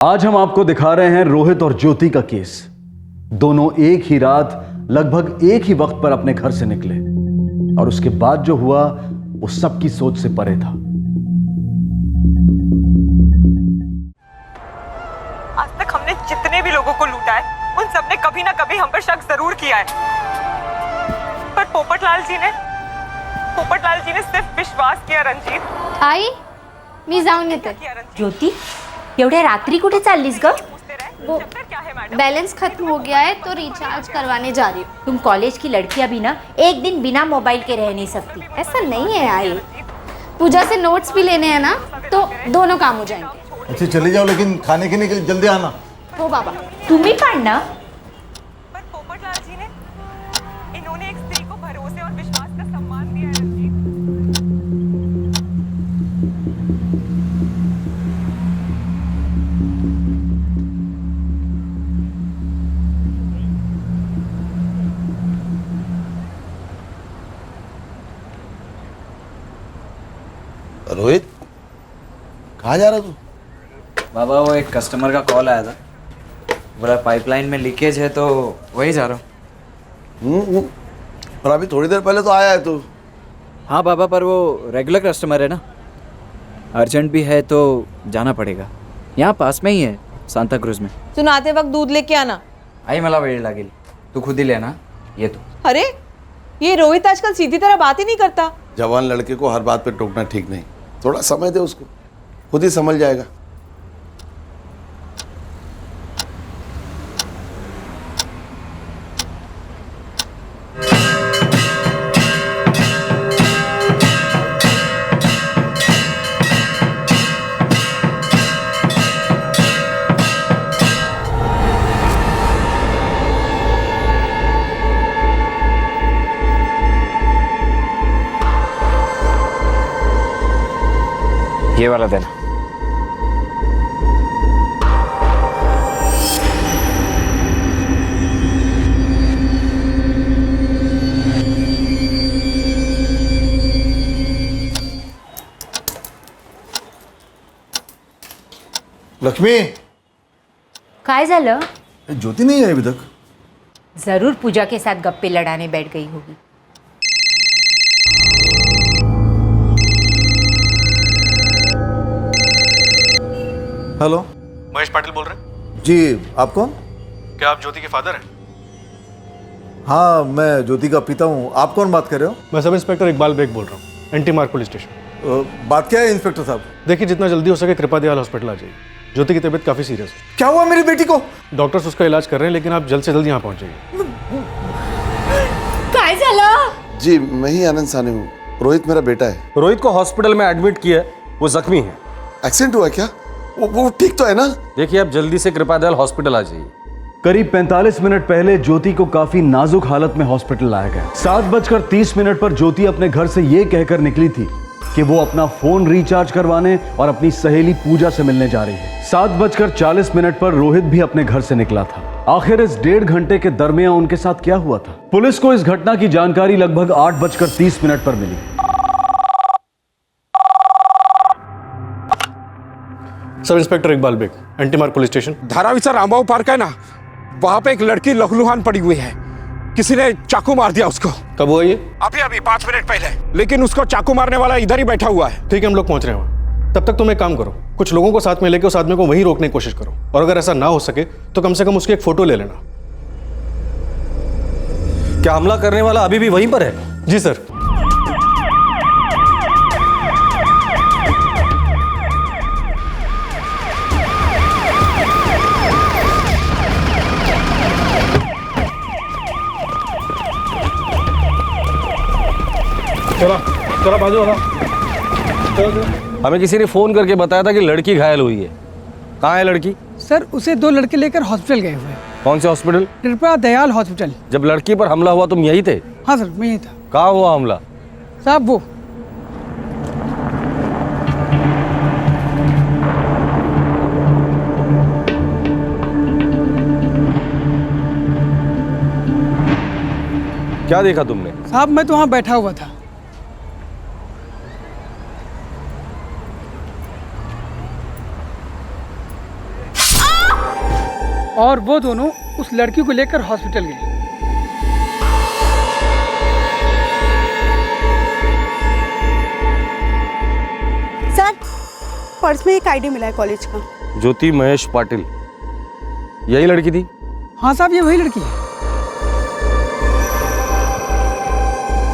आज हम आपको दिखा रहे हैं रोहित और ज्योति का केस। दोनों एक ही रात लगभग एक ही वक्त पर अपने घर से निकले और उसके बाद जो हुआ वो सबकी सोच से परे था। आज तक हमने जितने भी लोगों को लूटा है उन सबने कभी ना कभी हम पर शक जरूर किया है, पर पोपटलाल जी ने सिर्फ विश्वास किया। रंजीत आई मी जाऊन येते। ज्योती, एवढ्या रात्री कुठे चाललीस ग? वो बैलेंस खत्म हो गया है तो रिचार्ज करवाने जा रही हूँ। तुम कॉलेज की लड़कियां भी ना एक दिन बिना मोबाइल के रह नहीं सकती। ऐसा नहीं है आई, पूजा से नोट्स भी लेने हैं ना तो दोनों काम हो जाएंगे। अच्छा चले जाओ, लेकिन खाने के लिए जल्दी आना। हो बाबा। तुम्ही पण ना। पर पोपटलाल जी ने इन्होंने एक स्त्री को भरोसे और विश्वास का सम्मान दिया है। रंजीत, रोहित, कहाँ जा रहा तू? बाबा वो एक कस्टमर का कॉल आया था, बोला पाइपलाइन में लीकेज है तो वही जा रहा हूँ। और अभी थोड़ी देर पहले तो आया है तू। हाँ बाबा, पर वो रेगुलर कस्टमर है ना, अर्जेंट भी है तो जाना पड़ेगा। यहाँ पास में ही है, सांता क्रूज में। तू आते वक्त दूध लेके आना। आई मला वेळ लागेल, तू खुद ही लेना ये तो। अरे ये रोहित आजकल सीधी तरह बात ही नहीं करता। जवान लड़के को हर बात पे टोकना ठीक नहीं, थोड़ा समय दे उसको, खुद ही समझ जाएगा। ये वाला देना। लक्ष्मी, काय झालं? ज्योति नहीं आई अभी तक। जरूर पूजा के साथ गप्पे लड़ाने बैठ गई होगी। हेलो, महेश पाटिल बोल रहे हैं? जी आप कौन? क्या आप ज्योति के फादर हैं? हाँ मैं ज्योति का पिता हूँ। आप कौन बात कर रहे हो? मैं सब इंस्पेक्टर इकबाल बेग बोल रहा हूँ, एंटी मार्ग पुलिस स्टेशन। बात क्या है इंस्पेक्टर साहब? देखिए जितना जल्दी हो सके कृपा दयाल हॉस्पिटल आ जाइए। ज्योति की तबीयत काफ़ी सीरियस है। क्या हुआ मेरी बेटी को? डॉक्टर्स उसका इलाज कर रहे हैं, लेकिन आप जल्द से जल्द यहाँ पहुँच जाइए। काय झालं? जी मैं ही आनंद सानी हूँ। रोहित मेरा बेटा है। रोहित को हॉस्पिटल में एडमिट किया है, वो जख्मी है। एक्सीडेंट हुआ है क्या? वो ठीक तो है ना? देखिए आप जल्दी से कृपादयाल हॉस्पिटल आ जाइए। करीब 45 मिनट पहले ज्योति को काफी नाजुक हालत में हॉस्पिटल लाया गया। 7:30 पर ज्योति अपने घर से ये कहकर निकली थी कि वो अपना फोन रिचार्ज करवाने और अपनी सहेली पूजा से मिलने जा रही है। 7:40 पर रोहित भी अपने घर से निकला था। आखिर इस 1.5 घंटे के दरमियान उनके साथ क्या हुआ था? पुलिस को इस घटना की जानकारी लगभग 8:30 पर मिली। सब इंस्पेक्टर इकबाल बेग, एंटी मार्ग पुलिस स्टेशन। धारावीचा रामबाव पार्क है ना, वहां पे एक लड़की लहूलुहान पड़ी हुई है। किसी ने चाकू मार दिया उसको। कब हुआ ये? अभी 5 मिनट पहले। लेकिन उसको चाकू मारने वाला इधर ही बैठा हुआ है। ठीक है, हम लोग पहुंच रहे हैं वहाँ। तब तक तुम एक काम करो, कुछ लोगों को साथ में लेके उस आदमी को वहीं रोकने की कोशिश करो, और अगर ऐसा ना हो सके तो कम से कम उसकी एक फोटो ले लेना। क्या हमला करने वाला अभी भी वहीं पर है? जी सर। चला बाजू वाला। हमें किसी ने फोन करके बताया था कि लड़की घायल हुई है। कहाँ है लड़की? सर उसे 2 लड़के लेकर हॉस्पिटल गए हुए हैं। कौन से हॉस्पिटल? कृपा दयाल हॉस्पिटल। जब लड़की पर हमला हुआ तुम यही थे? हाँ सर मैं यही था। कहाँ हुआ हमला? साहब वो क्या देखा तुमने? साहब मैं तो वहाँ बैठा हुआ था। और वो दोनों उस लड़की को लेकर हॉस्पिटल गए। सर, पर्स में एक आईडी मिला है कॉलेज का। ज्योति महेश पाटिल, यही लड़की थी? हाँ साहब, ये वही लड़की है।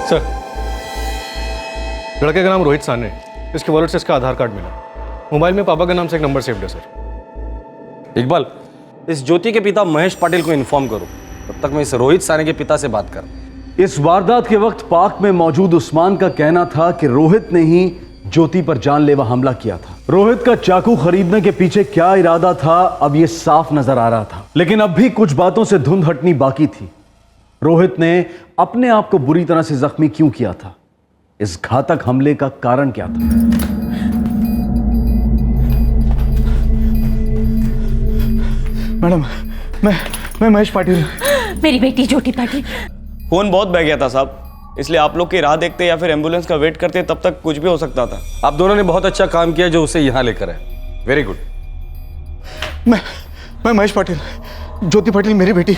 सर, लड़के का नाम रोहित साने है। इसके वॉलेट से इसका आधार कार्ड मिला। मोबाइल में पापा के नाम से एक नंबर सेव्ड है सर। इकबाल, इस ज्योति के पिता महेश पाटिल को इन्फॉर्म करो, तब तक मैं इस रोहित साने के पिता से बात कर। इस वारदात के वक्त पार्क में मौजूद उस्मान का कहना था कि रोहित ने ही ज्योति पर जानलेवा हमला किया था। रोहित का चाकू खरीदने के पीछे क्या इरादा था, अब यह साफ नजर आ रहा था। लेकिन अब भी कुछ बातों से धुंध हटनी बाकी थी। रोहित ने अपने आप को बुरी तरह से जख्मी क्यों किया था? इस घातक हमले का कारण क्या था? मैडम, मैं महेश पाटिल। मेरी बेटी ज्योति पाटिल। फोन बहुत बह गया था साहब, इसलिए आप लोग की राह देखते या फिर एम्बुलेंस का वेट करते, तब तक कुछ भी हो सकता था। आप दोनों ने बहुत अच्छा काम किया जो उसे यहाँ लेकर आए। Very good. मैं महेश पाटिल, ज्योति पाटिल मेरी बेटी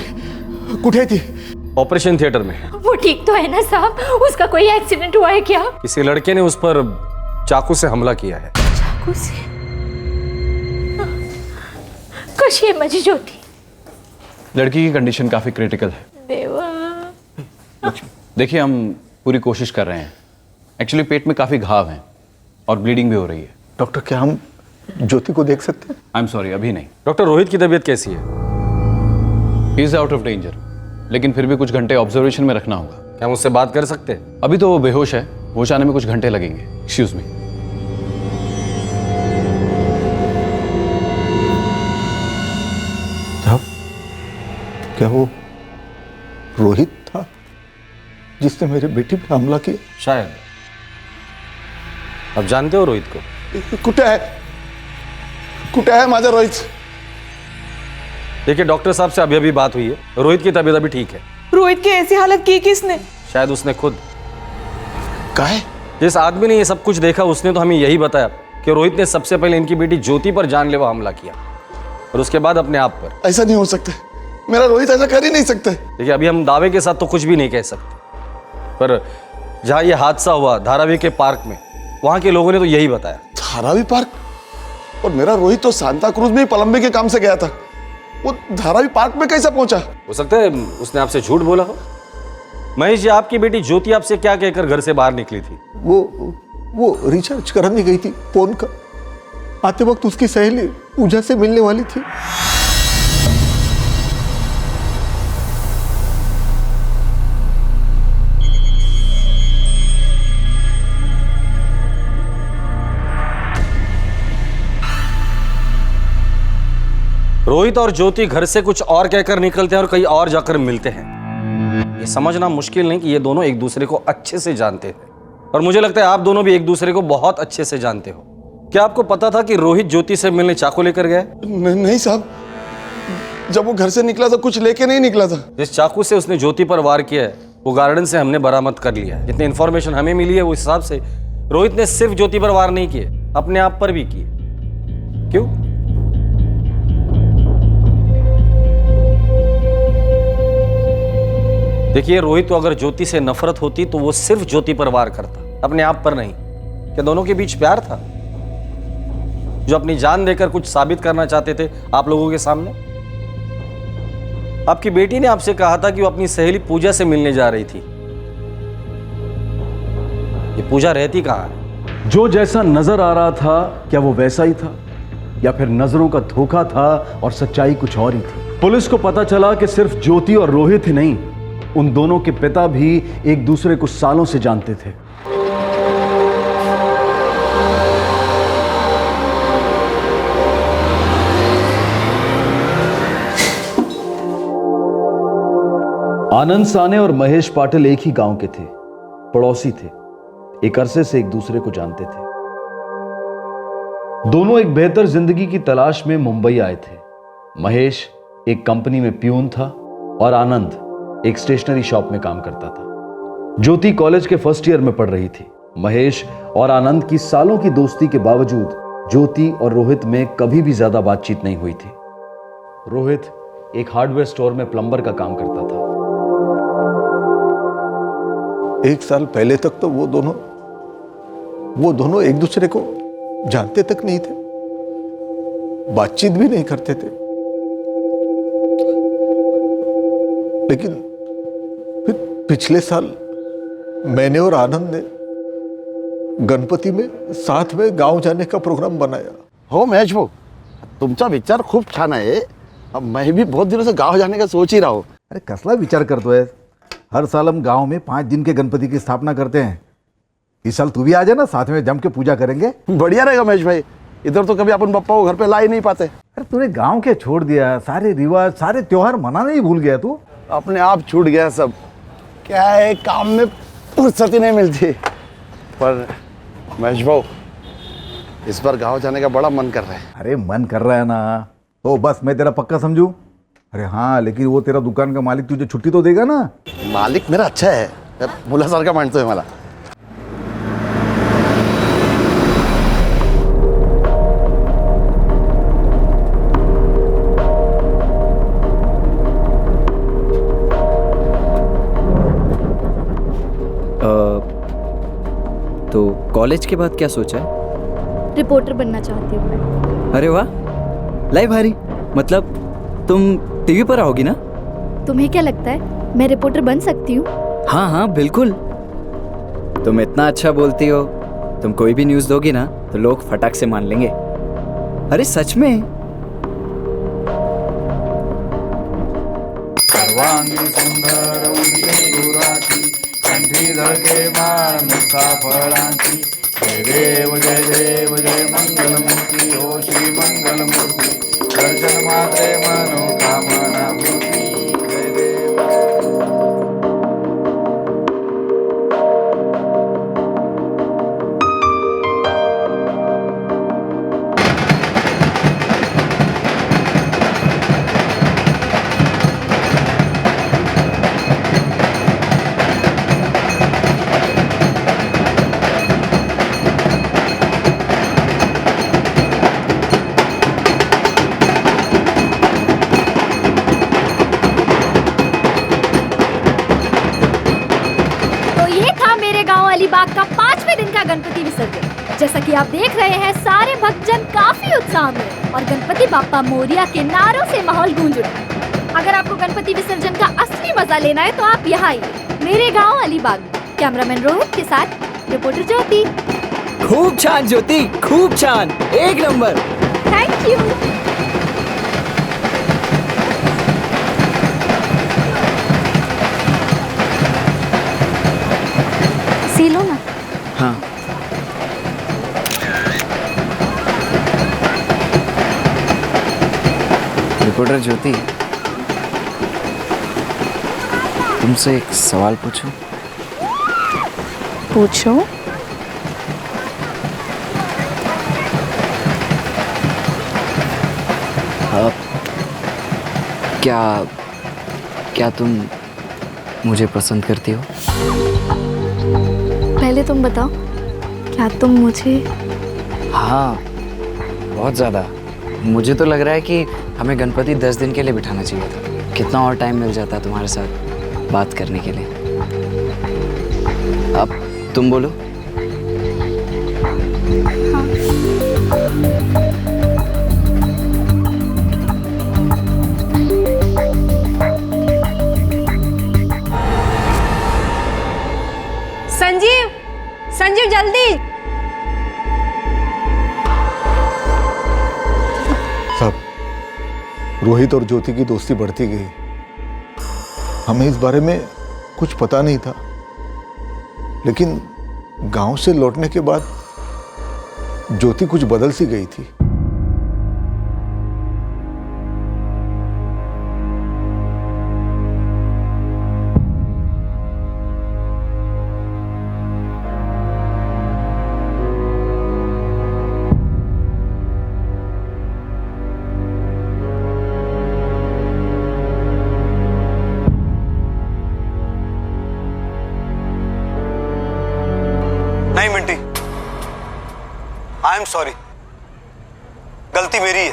कुठे थी? ऑपरेशन थिएटर में। वो ठीक तो है ना साहब? उसका कोई एक्सीडेंट हुआ है क्या? किसी लड़के ने उस पर चाकू से हमला किया है। चाकू से? कशी है माझी ज्योति? लड़की की कंडीशन काफी क्रिटिकल है। देवा। देखिए, हम पूरी कोशिश कर रहे हैं। एक्चुअली पेट में काफी घाव हैं और ब्लीडिंग भी हो रही है। डॉक्टर, क्या हम ज्योति को देख सकते हैं? आई एम सॉरी, अभी नहीं। डॉक्टर, रोहित की तबीयत कैसी है? He is out of danger, लेकिन फिर भी कुछ घंटे ऑब्जर्वेशन में रखना होगा। क्या हम उससे बात कर सकते हैं? अभी तो वो बेहोश है, होश आने में कुछ घंटे लगेंगे। Excuse me. साहब, क्या वो रोहित था जिसने मेरे बेटी पे हमला किया? शायद। आप जानते हो रोहित को? कुठे है माझा रोहित? देखिए, डॉक्टर साहब से अभी बात हुई है, रोहित की तबीयत अभी ठीक है। रोहित की ऐसी हालत की किसने? शायद उसने खुद। काहे? जिस आदमी ने ये सब कुछ देखा उसने तो हमें यही बताया कि रोहित ने सबसे पहले इनकी बेटी ज्योति पर जानलेवा हमला किया और उसके बाद अपने आप पर। ऐसा नहीं हो सकता, मेरा रोहित ऐसा कर ही नहीं सकता। देखिए, अभी हम दावे के साथ तो कुछ भी नहीं कह सकते, पर जहाँ ये हादसा हुआ धारावी के पार्क में, वहाँ के लोगों ने तो यही बताया। धारावी पार्क? और मेरा रोहित तो सांता क्रूज में ही प्लम्बिंग के काम से गया था, वो धारावी पार्क में कैसे पहुंचा? हो सकता है उसने आपसे झूठ बोला हो। महेश जी, आपकी बेटी ज्योति आपसे क्या कहकर घर से बाहर निकली थी? वो रिचार्ज कराने गई थी फोन का। आते वक्त उसकी सहेली पूजा से मिलने वाली थी। रोहित और ज्योति घर से कुछ और कहकर निकलते हैं और कहीं और जाकर मिलते हैं। ये समझना मुश्किल नहीं कि ये दोनों एक दूसरे को अच्छे से जानते हैं, और मुझे लगता है आप दोनों भी एक दूसरे को बहुत अच्छे से जानते हो। क्या आपको पता था कि रोहित ज्योति से मिलने चाकू लेकर गया? नहीं साहब, जब वो घर से निकला तो कुछ लेके नहीं निकला था। जिस चाकू से उसने ज्योति पर वार किया है वो गार्डन से हमने बरामद कर लिया है। जितनी इंफॉर्मेशन हमें मिली है उस हिसाब से रोहित ने सिर्फ ज्योति पर वार नहीं किए, अपने आप पर भी किए। क्यों? देखिए, रोहित को अगर ज्योति से नफरत होती तो वो सिर्फ ज्योति पर वार करता, अपने आप पर नहीं। क्या दोनों के बीच प्यार था जो अपनी जान देकर कुछ साबित करना चाहते थे आप लोगों के सामने? आपकी बेटी ने आपसे कहा था कि वो अपनी सहेली पूजा से मिलने जा रही थी। ये पूजा रहती कहाँ है? जो जैसा नजर आ रहा था क्या वो वैसा ही था, या फिर नजरों का धोखा था और सच्चाई कुछ और ही थी? पुलिस को पता चला कि सिर्फ ज्योति और रोहित ही नहीं, उन दोनों के पिता भी एक दूसरे को सालों से जानते थे। आनंद साने और महेश पाटिल एक ही गांव के थे, पड़ोसी थे, एक अरसे से एक दूसरे को जानते थे। दोनों एक बेहतर जिंदगी की तलाश में मुंबई आए थे। महेश एक कंपनी में प्यून था और आनंद एक स्टेशनरी शॉप में काम करता था। ज्योति कॉलेज के फर्स्ट ईयर में पढ़ रही थी। महेश और आनंद की सालों की दोस्ती के बावजूद ज्योति और रोहित में कभी भी ज्यादा बातचीत नहीं हुई थी। रोहित एक हार्डवेयर स्टोर में प्लम्बर का काम करता था। 1 साल पहले तक तो वो दोनों एक दूसरे को जानते तक नहीं थे, बातचीत भी नहीं करते थे। लेकिन फिर पिछले साल मैंने और आनंद ने गणपती में साथ में गांव जाने का प्रोग्राम बनाया। हो महेश भाऊ, तुमचा विचार खूप छान आहे। अब मैं भी बहुत दिनों से गांव जाने का सोच ही रहा हूँ। अरे कसला विचार करतोय? हर साल हम गांव में 5 दिन के गणपति की स्थापना करते हैं। इस साल तू भी आ जाना, साथ में जम के पूजा करेंगे। बढ़िया रहेगा महेश भाई, इधर तो कभी अपन पप्पा को घर पे ला ही नहीं पाते। अरे तूने गांव के छोड़ दिया, सारे रिवाज सारे त्योहार मनाना ही भूल गया तू। अपने आप छूट गया सब। क्या है, काम में फुर्सत ही नहीं मिलती। पर महेश भाऊ, इस बार गांव जाने का बड़ा मन कर रहा है। अरे मन कर रहा है ना, तो बस मैं तेरा पक्का समझू? अरे हाँ, लेकिन वो तेरा दुकान का मालिक तुझे छुट्टी तो देगा ना? मालिक मेरा अच्छा है, मुलासारखा मानतोय मला। तो कॉलेज के बाद क्या सोचा है? रिपोर्टर बनना चाहती हूँ मैं। अरे वाह, लाइव भारी। मतलब तुम टीवी पर आओगी ना? तुम्हें क्या लगता है मैं रिपोर्टर बन सकती हूँ? हाँ हाँ बिल्कुल। तुम इतना अच्छा बोलती हो, तुम कोई भी न्यूज़ दोगी ना तो लोग फटाक से मान लेंगे। अरे सच में। जय देव जय मंगल मूर्ति हो श्री मंगल मूर्ति, दर्शन मात्रे मनोकामना पूर्ति। जय देव। अलीबाग का 5वें दिन का गणपति विसर्जन। जैसा कि आप देख रहे हैं, सारे भक्तजन काफी उत्साह में और गणपति बाप्पा मोरिया के नारों से माहौल गूंज उठा। अगर आपको गणपति विसर्जन का असली मजा लेना है तो आप यहाँ आइए, मेरे गांव अलीबाग। कैमरामैन रोहित के साथ रिपोर्टर ज्योति। खूब छान ज्योति, खूब छान, 1 नंबर। Thank you. सी लो ना। हाँ। रिपोर्टर ज्योति, तुमसे एक सवाल पूछूं? पूछो। क्या तुम मुझे पसंद करती हो? पहले तुम बताओ, क्या तुम मुझे? हाँ, बहुत ज़्यादा। मुझे तो लग रहा है कि हमें गणपति 10 दिन के लिए बिठाना चाहिए था। कितना और टाइम मिल जाता तुम्हारे साथ बात करने के लिए। अब तुम बोलो। हाँ। संजीव जल्दी। सब रोहित और ज्योति की दोस्ती बढ़ती गई। हमें इस बारे में कुछ पता नहीं था, लेकिन गांव से लौटने के बाद ज्योति कुछ बदल सी गई थी। नहीं मिंटी, आई एम सॉरी, गलती मेरी है।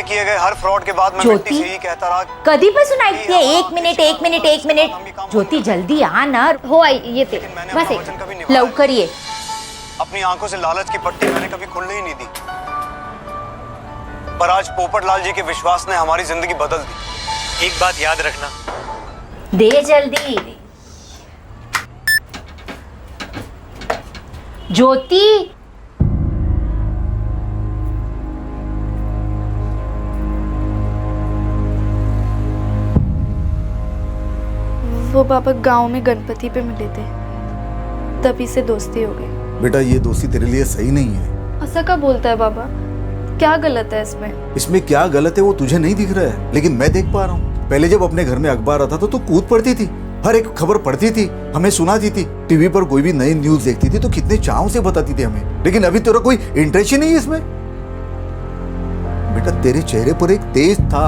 तुमने किए गए हर फ्रॉड के बाद मैं ज्योति? मिट्टी से ही कहता रहा। कधीपासून ऐकते एक मिनिट ज्योति जल्दी आ ना. हो आई येते बस एक लवकर ये. अपनी आंखों से लालच की पट्टी मैंने कभी खुलने ही नहीं दी, पर आज पोपटलाल जी के विश्वास ने हमारी जिंदगी बदल दी। एक बात याद रखना, दे जल्दी. ज्योति वो पापा गांव में गणपति पे मिले थे, तभी से दोस्ती हो गई। बेटा ये दोस्ती तेरे लिए सही नहीं है। ऐसा क्या बोलता है बाबा, क्या गलत है इसमें? इसमें क्या गलत है वो तुझे नहीं दिख रहा है, लेकिन मैं देख पा रहा हूँ। पहले जब अपने घर में अखबार आता था तो कूद पड़ती थी, हर एक खबर पढ़ती थी, हमें सुनाती थी। टीवी पर कोई भी नई न्यूज देखती थी तो कितने चाव से बताती थी हमें, लेकिन अभी तेरा कोई इंटरेस्ट ही नहीं है इसमें। बेटा तेरे चेहरे पर एक तेज था,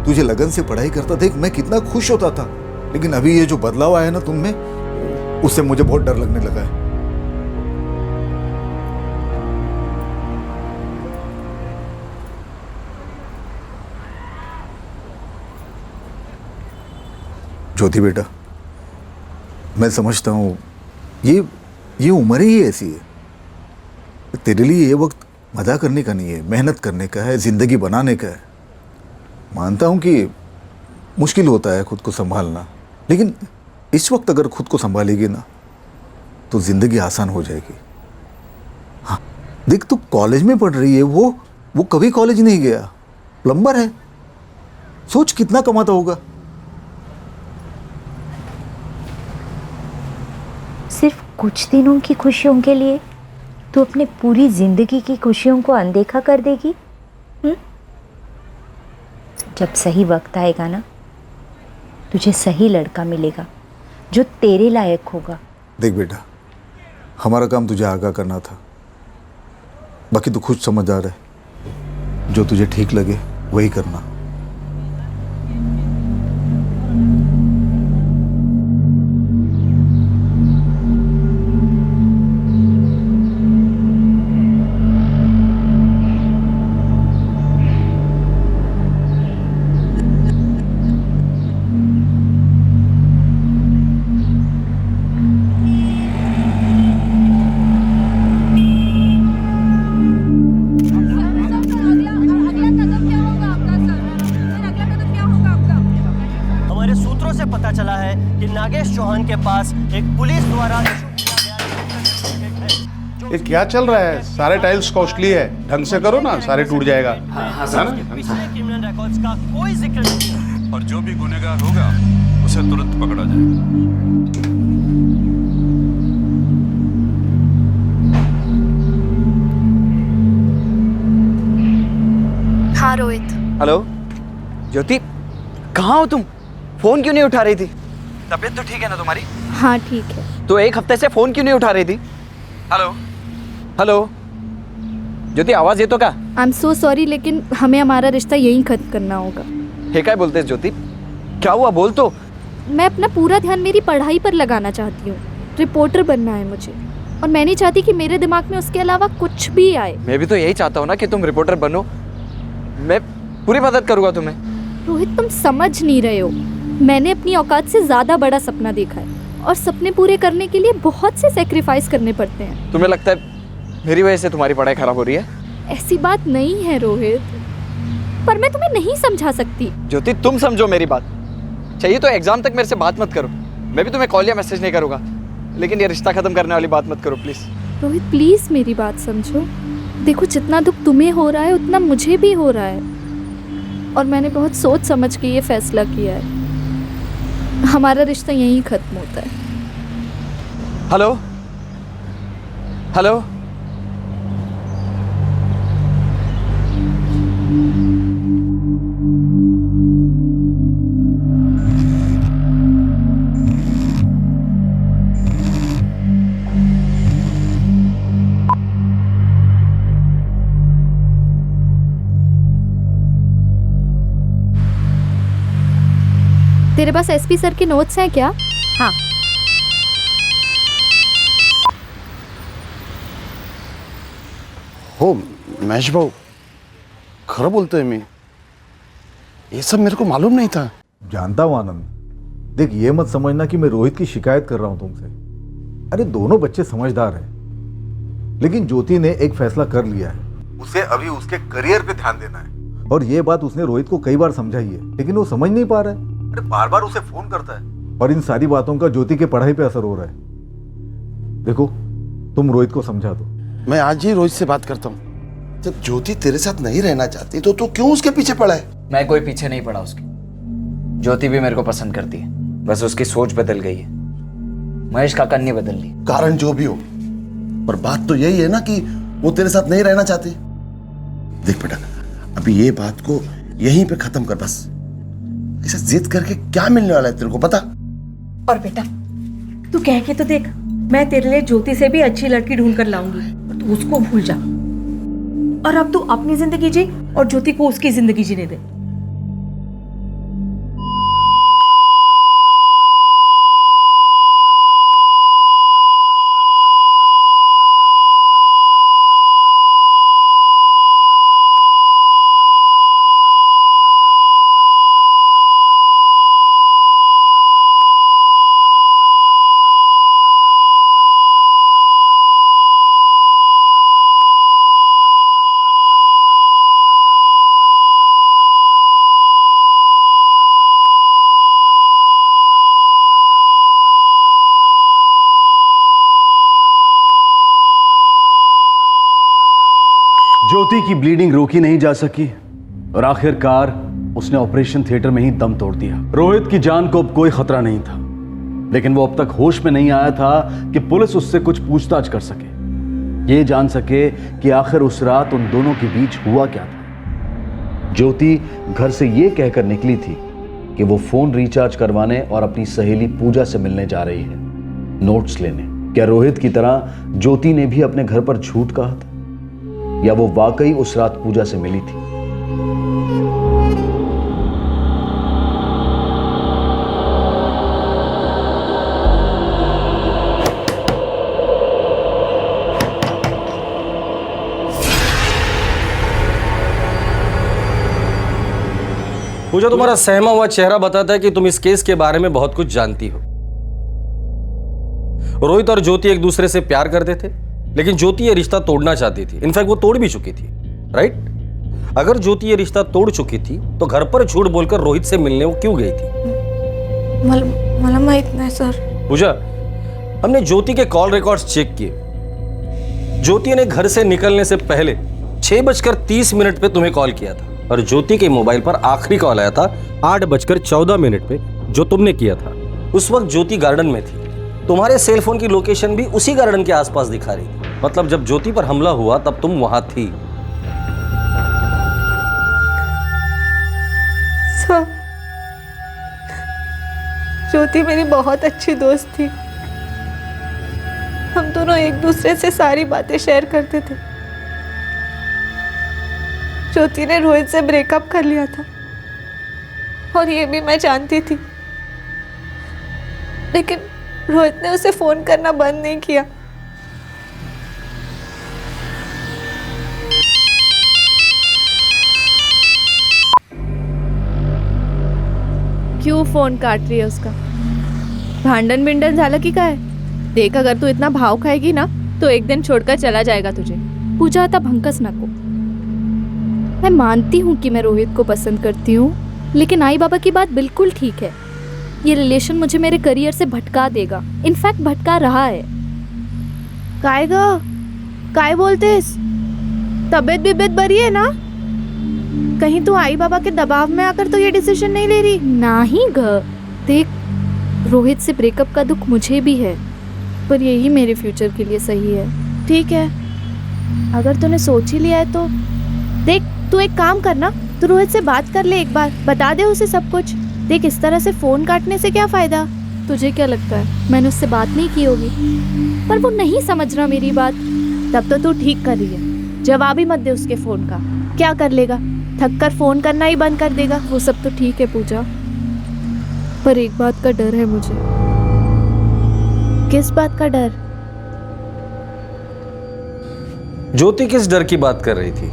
तुझे लगन से पढ़ाई करता देख मैं कितना खुश होता था, लेकिन अभी ये जो बदलाव आया ना तुम में, उससे मुझे बहुत डर लगने लगा है। ज्योति बेटा, मैं समझता हूँ ये उम्र ही ऐसी है। तेरे लिए ये वक्त मजा करने का नहीं है, मेहनत करने का है, जिंदगी बनाने का है। मानता हूँ कि मुश्किल होता है खुद को संभालना, लेकिन इस वक्त अगर खुद को संभालेगी ना तो जिंदगी आसान हो जाएगी। हाँ देख, तू कॉलेज में पढ़ रही है, वो कभी कॉलेज नहीं गया, प्लम्बर है। सोच कितना कमाता होगा। सिर्फ कुछ दिनों की खुशियों के लिए तू अपने पूरी जिंदगी की खुशियों को अनदेखा कर देगी? जब सही वक्त आएगा ना, तुझे सही लड़का मिलेगा जो तेरे लायक होगा। देख बेटा, हमारा काम तुझे आगाह करना था, बाकी तू खुद समझदार है, जो तुझे ठीक लगे वही करना। पता चला है कि नागेश चौहान के पास एक पुलिस द्वारा ये क्या चल रहा है? सारे टाइल्स कॉस्टली है, ढंग से करो ना, सारे टूट जाएगा। क्रिमिनल रिकॉर्ड्स का कोई जिक्र नहीं है और जो भी गुनहगार होगा उसे तुरंत पकड़ा जाए। हाँ रोहित। हेलो ज्योति, कहाँ हो तुम? फोन क्यों नहीं उठा रही थी? तबीयत तो ठीक है ना तुम्हारी? हाँ ठीक है। तो एक हफ्ते से फोन क्यों नहीं उठा रही थी? हेलो हेलो ज्योति, आवाज ये तो क्या? आई एम सो सॉरी, लेकिन हमें हमारा रिश्ता यहीं खत्म करना होगा। हे क्या बोलते ज्योति, क्या हुआ बोल तो। मैं अपना पूरा ध्यान मेरी पढ़ाई पर लगाना चाहती हूँ, रिपोर्टर बनना है मुझे, और मैं नहीं चाहती कि मेरे दिमाग में उसके अलावा कुछ भी आए। मैं भी तो यही चाहता हूँ ना कि तुम रिपोर्टर बनो, मैं पूरी मदद करूँगा तुम्हें। रोहित तुम समझ नहीं रहे हो, मैंने अपनी औकात से ज़्यादा बड़ा सपना देखा है, और सपने पूरे करने के लिए बहुत से सेक्रीफाइस करने पड़ते हैं। तुम्हें लगता है मेरी वजह से तुम्हारी पढ़ाई खराब हो रही है? ऐसी बात नहीं है रोहित, पर मैं तुम्हें नहीं समझा सकती। ज्योति तुम समझो मेरी बात, चाहिए तो एग्जाम तक मेरे से बात मत करो, मैं भी तुम्हें कॉल या मैसेज नहीं करूँगा, लेकिन ये रिश्ता खत्म करने वाली बात मत करो प्लीज़। रोहित प्लीज़ मेरी बात समझो, देखो जितना दुख तुम्हें हो रहा है उतना मुझे भी हो रहा है, और मैंने बहुत सोच समझ के ये फैसला किया है, हमारा रिश्ता यहीं खत्म होता है। हेलो हेलो तेरे पास एसपी सर के नोट्स हैं क्या? हाँ। हो महेश भाऊ, खरा बोलतोय मी, ये सब मेरे को मालूम नहीं था। जानता हूं आनंद, देख ये मत समझना कि मैं रोहित की शिकायत कर रहा हूं तुमसे। अरे दोनों बच्चे समझदार हैं, लेकिन ज्योति ने एक फैसला कर लिया है, उसे अभी उसके करियर पे ध्यान देना है। और ये बात उसने रोहित को कई बार समझाई है, लेकिन वो समझ नहीं पा रहा है। अरे बार बार उसे फोन करता है, और इन सारी बातों का ज्योति के पढ़ाई पे असर हो रहा है। देखो तुम रोहित को समझा दो। मैं आज ही रोहित से बात करता हूँ। जब ज्योति तेरे साथ नहीं रहना चाहती तो तू क्यों उसके पीछे पड़ा है? मैं कोई पीछे नहीं पड़ा उसके। ज्योति भी मेरे को पसंद करती है, बस उसकी सोच बदल गई है। महेश काका ने बदल ली। कारण जो भी हो, पर बात तो यही है ना कि वो तेरे साथ नहीं रहना चाहती। देख बेटा, अभी ये बात को यहीं पे खत्म कर बस। ऐसा जिद करके क्या मिलने वाला है तेरे को पता? और बेटा तू कह के तो देख, मैं तेरे लिए ज्योति से भी अच्छी लड़की ढूंढ कर लाऊंगी, और तू उसको भूल जा। और अब तू अपनी जिंदगी जी और ज्योति को उसकी जिंदगी जीने दे। ज्योति की ब्लीडिंग रोकी नहीं जा सकी और आखिरकार उसने ऑपरेशन थिएटर में ही दम तोड़ दिया। रोहित की जान को अब कोई खतरा नहीं था, लेकिन वो अब तक होश में नहीं आया था कि पुलिस उससे कुछ पूछताछ कर सके, ये जान सके कि आखिर उस रात उन दोनों के बीच हुआ क्या था। ज्योति घर से ये कहकर निकली थी कि वो फोन रिचार्ज करवाने और अपनी सहेली पूजा से मिलने जा रही है, नोट्स लेने। क्या रोहित की तरह ज्योति ने भी अपने घर पर झूठ कहा था, या वो वाकई उस रात पूजा से मिली थी? पूजा, तुम्हारा सहमा हुआ चेहरा बताता है कि तुम इस केस के बारे में बहुत कुछ जानती हो। रोहित और ज्योति एक दूसरे से प्यार करते थे, लेकिन ज्योति ये रिश्ता तोड़ना चाहती थी। इनफैक्ट वो तोड़ भी चुकी थी, राइट? अगर ज्योति ये रिश्ता तोड़ चुकी थी तो घर पर झूठ बोलकर रोहित से मिलने वो क्यों गई थी? मला माहित नाही सर। पूजा, हमने ज्योति के कॉल रिकॉर्ड्स चेक किए। ज्योति ने घर से निकलने से पहले 6:30 पे तुम्हें कॉल किया था, और ज्योति के मोबाइल पर आखिरी कॉल आया था 8:14 पे, जो तुमने किया था। उस वक्त ज्योति गार्डन में थी। तुम्हारे सेल फोन की लोकेशन भी उसी गार्डन के आसपास दिखा रही थी। मतलब जब ज्योति पर हमला हुआ तब तुम वहां थी। सर, ज्योति मेरी बहुत अच्छी दोस्त थी। हम दोनों एक दूसरे से सारी बातें शेयर करते थे। ज्योति ने रोहित से ब्रेकअप कर लिया था, और ये भी मैं जानती थी, लेकिन रोहित ने उसे फोन करना बंद नहीं किया। क्यों फोन काट रही है उसका? भांडन बिंडन झालं की काय? देख, अगर तू इतना भाव खाएगी ना तो एक दिन छोड़कर चला जाएगा तुझे। पूजा, आता भंकस नको। मैं मानती हूँ कि मैं रोहित को पसंद करती हूँ, लेकिन आई बाबा की बात बिल्कुल ठीक है। ये रिलेशन मुझे मेरे करियर से भटका देगा, इनफैक्ट भटका रहा है। काय ग, काय बोलतेस? तबीयत बिबीयत बरी है ना? कहीं तू आई बाबा के दबाव में आकर तो ये डिसीजन नहीं ले रही? नहीं ग, देख, रोहित से ब्रेकअप का दुख मुझे भी है, पर यही मेरे फ्यूचर के लिए सही है। ठीक है, अगर तूने सोच ही लिया है तो देख, तू एक काम करना, तू रोहित से बात कर ले, एक बार बता दे उसे सब कुछ। देख, इस तरह से फोन काटने से क्या फायदा? तुझे क्या लगता है मैंने उससे बात नहीं की होगी? पर वो नहीं समझ रहा मेरी बात। तब तो तू ठीक कर रही है। जवाब ही मत दे उसके फोन का, क्या कर लेगा? थक कर फोन करना ही बंद कर देगा। वो सब तो ठीक है पूजा, पर एक बात का डर है मुझे। किस बात का डर? ज्योति किस डर की बात कर रही थी?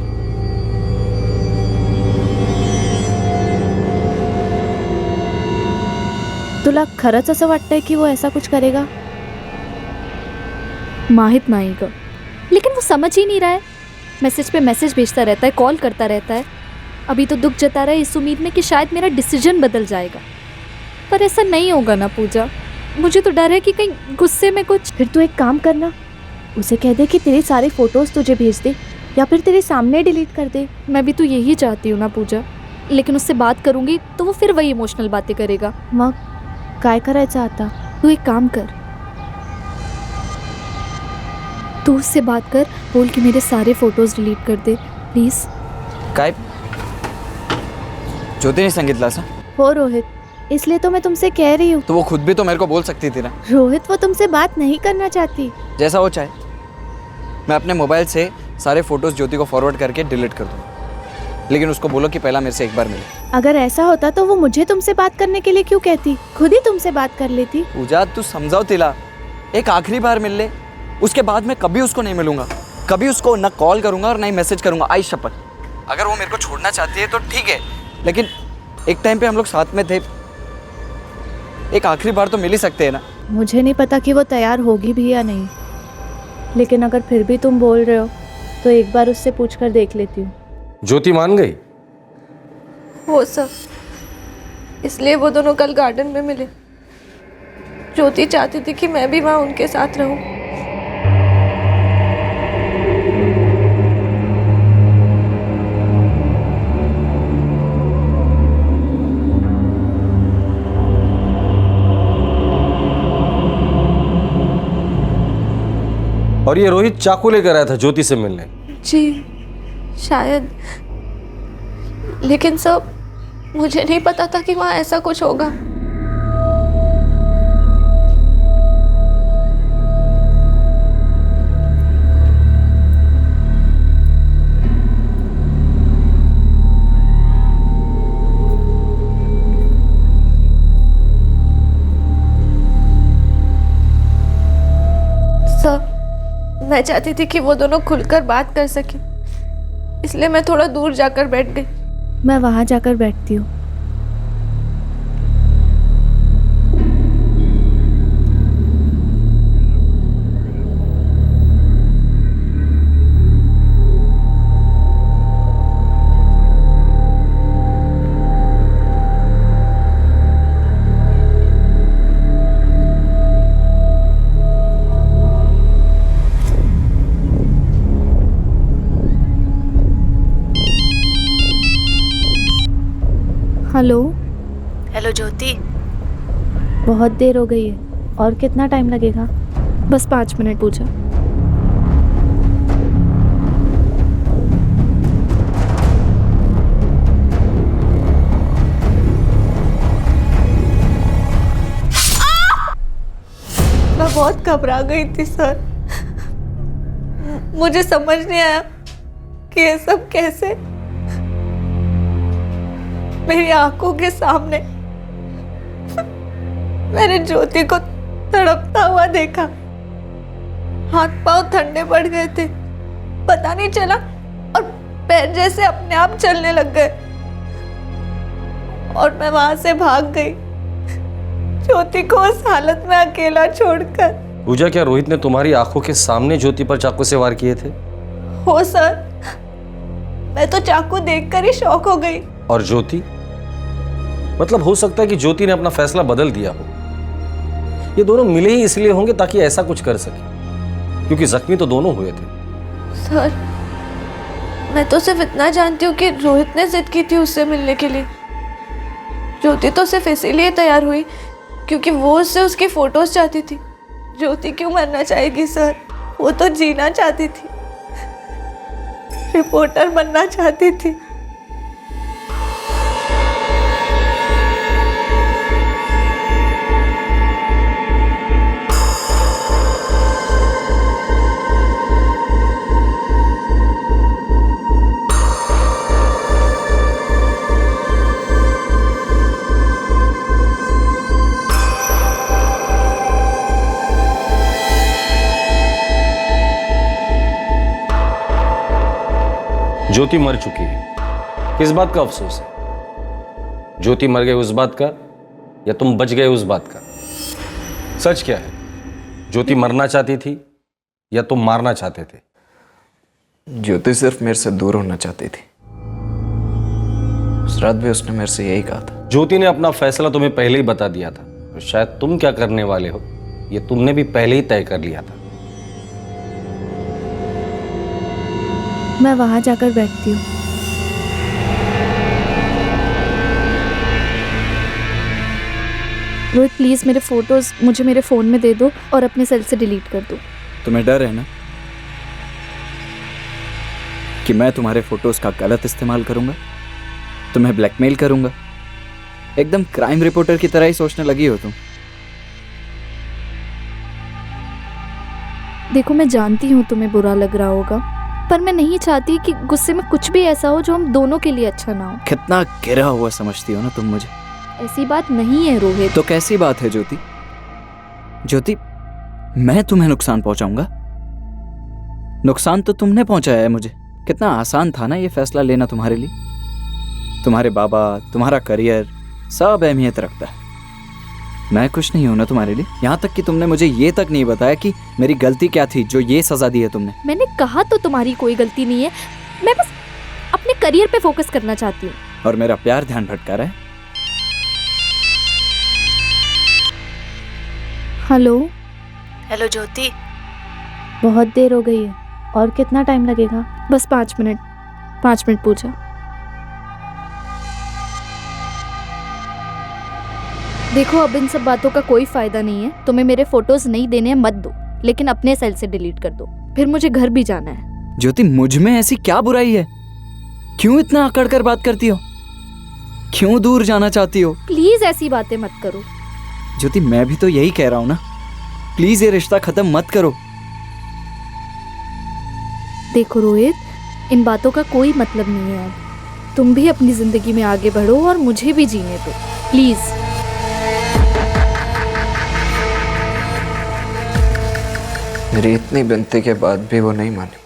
तुला खरंच असं वाटतंय की वो ऐसा कुछ करेगा? माहित नाही ग, लेकिन वो समझ ही नहीं रहा है। मैसेज पे मैसेज भेजता रहता है, कॉल करता रहता है। अभी तो दुख जता रहा है इस उम्मीद में कि शायद मेरा डिसीजन बदल जाएगा, पर ऐसा नहीं होगा ना पूजा। मुझे तो डर है कि कहीं गुस्से में कुछ। फिर तू एक काम करना, उसे कह दे कि तेरे सारे फोटोज तुझे भेज दे या फिर तेरे सामने डिलीट कर दे। मैं भी तो यही चाहती हूँ ना पूजा, लेकिन उससे बात करूँगी तो वो फिर वही इमोशनल बातें करेगा। मग काय करायचं आता? तू एक काम कर, तू उससे बात कर, बोल कि मेरे सारे फोटोज डिलीट कर दे प्लीज। काय ज्योतिने सांगितलं असं? हो रोहित, इसलिए तो मैं तुमसे कह रही हूँ। तो वो खुद भी तो मेरे को बोल सकती थी ना। रोहित, वो तुमसे बात नहीं करना चाहती। जैसा वो चाहे। मैं अपने मोबाइल से सारे फोटोज ज्योति को फॉरवर्ड करके डिलीट कर दूँगा, लेकिन उसको बोलो कि पहला मेरे से एक बार मिले। अगर ऐसा होता तो वो मुझे तुमसे बात करने के लिए क्यों कहती? खुद ही तुमसे बात कर लेती। पूजा तू समझाओ तिला, एक आखिरी बार मिल ले, उसके बाद मैं कभी उसको नहीं मिलूंगा, कभी उसको ना कॉल करूंगा और ना ही मैसेज करूंगा। आई शपथ। अगर वो मेरे को छोड़ना चाहती है तो ठीक है, लेकिन एक टाइम पे हम लोग साथ में थे, एक आखिरी बार तो मिल ही सकते हैं ना। मुझे नहीं पता कि वो तैयार होगी भी या नहीं, लेकिन अगर फिर भी तुम बोल रहे हो तो एक बार उससे पूछ कर देख लेती हूँ। ज्योति मान गई? हो सर, इसलिए वो दोनों कल गार्डन में मिले। ज्योति चाहती थी कि मैं भी वहाँ उनके साथ रहूं। और ये रोहित चाकू लेकर आया था ज्योति से मिलने? जी शायद, लेकिन सब मुझे नहीं पता था कि वहाँ ऐसा कुछ होगा। सब मैं चाहती थी कि वो दोनों खुलकर बात कर सके, इसलिए मैं थोड़ा दूर जाकर बैठ गई। मैं वहाँ जाकर बैठती हूँ। हेलो। हेलो ज्योति, बहुत देर हो गई है, और कितना टाइम लगेगा? बस 5 मिनट पूजा। मैं बहुत घबरा गई थी सर, मुझे समझ नहीं आया कि ये सब कैसे मेरी आंखों के सामने। मैंने ज्योति को तड़पता हुआ देखा, हाथ पांव ठंडे पड़ गए थे, पता नहीं चला, और पैर जैसे अपने आप चलने लग गए, और मैं वहां से भाग गई, ज्योति को उस हालत में अकेला छोड़कर। पूजा, क्या रोहित ने तुम्हारी आंखों के सामने ज्योति पर चाकू से वार किए थे? हो सर, मैं तो चाकू देखकर ही शॉक हो गई। और ज्योति? मतलब हो सकता है कि ज्योति ने अपना फैसला बदल दिया हो। ये दोनों मिले ही इसलिए होंगे ताकि ऐसा कुछ कर सके, क्योंकि जख्मी तो दोनों हुए थे। सर, मैं तो सिर्फ इतना जानती हूँ कि रोहित ने जिद की थी उससे मिलने के लिए। ज्योति तो सिर्फ इसीलिए तैयार हुई क्योंकि वो उससे उसकी फोटोज चाहती थी। ज्योति क्यों मरना चाहेगी सर? वो तो जीना चाहती थी, रिपोर्टर बनना चाहती थी। ज्योति मर चुकी है, किस बात का अफसोस है? ज्योति मर गई उस बात का, या तुम बच गए उस बात का? सच क्या है? ज्योति मरना चाहती थी या तुम मारना चाहते थे? ज्योति सिर्फ मेरे से दूर होना चाहती थी। उस रात भी उसने मेरे से यही कहा था। ज्योति ने अपना फैसला तुम्हें पहले ही बता दिया था, तो शायद तुम क्या करने वाले हो ये तुमने भी पहले ही तय कर लिया था। मैं वहां जाकर बैठती हूँ। रोहित प्लीज मेरे फोटोज मुझे मेरे फोन में दे दो और अपने सेल से डिलीट कर दो। तुम्हें डर है ना कि मैं तुम्हारे फोटोज का गलत इस्तेमाल करूंगा, तुम्हें ब्लैकमेल करूंगा? एकदम क्राइम रिपोर्टर की तरह ही सोचने लगी हो तुम। देखो मैं जानती हूँ तुम्हें बुरा लग रहा होगा, पर मैं नहीं चाहती कि गुस्से में कुछ भी ऐसा हो जो हम दोनों के लिए अच्छा ना हो। कितना गिरा हुआ समझती हो ना तुम मुझे। ऐसी बात नहीं है रोहित। तो कैसी बात है ज्योति? ज्योति, मैं तुम्हें नुकसान पहुंचाऊंगा? नुकसान तो तुमने पहुंचाया है मुझे। कितना आसान था ना ये फैसला लेना तुम्हारे लिए। तुम्हारे बाबा, तुम्हारा करियर सब अहमियत रखता है। मैं कुछ नहीं हूं ना तुम्हारे लिए। यहाँ तक कि तुमने मुझे ये तक नहीं बताया कि मेरी गलती क्या थी जो ये सजा दी है तुमने। मैंने कहा तो तुम्हारी कोई गलती नहीं है, मैं बस अपने करियर पे फोकस करना चाहती हूँ। और मेरा प्यार ध्यान भटका रहा है। हेलो। हेलो ज्योति। बहुत देर हो गई है, और कितना टाइम लगेगा? बस 5 मिनट। 5 मिनट पूछा। देखो अब इन सब बातों का कोई फायदा नहीं है। तुम्हें मेरे फोटोज नहीं देने मत दो, लेकिन अपने सेल से डिलीट कर दो, फिर मुझे घर भी जाना है। ज्योति, मुझ में ऐसी क्या बुराई है? क्यों इतना अकड़ कर बात करती हो? क्यों दूर जाना चाहती हो? प्लीज ऐसी बातें मत करो। ज्योति, मैं भी तो यही कह रहा हूं ना, प्लीज ये रिश्ता खत्म मत करो। देखो रोहित, इन बातों का कोई मतलब नहीं है। अब तुम भी अपनी जिंदगी में आगे बढ़ो और मुझे भी जीने दो प्लीज। मेरी इतनी विनती के बाद भी वो नहीं मानी।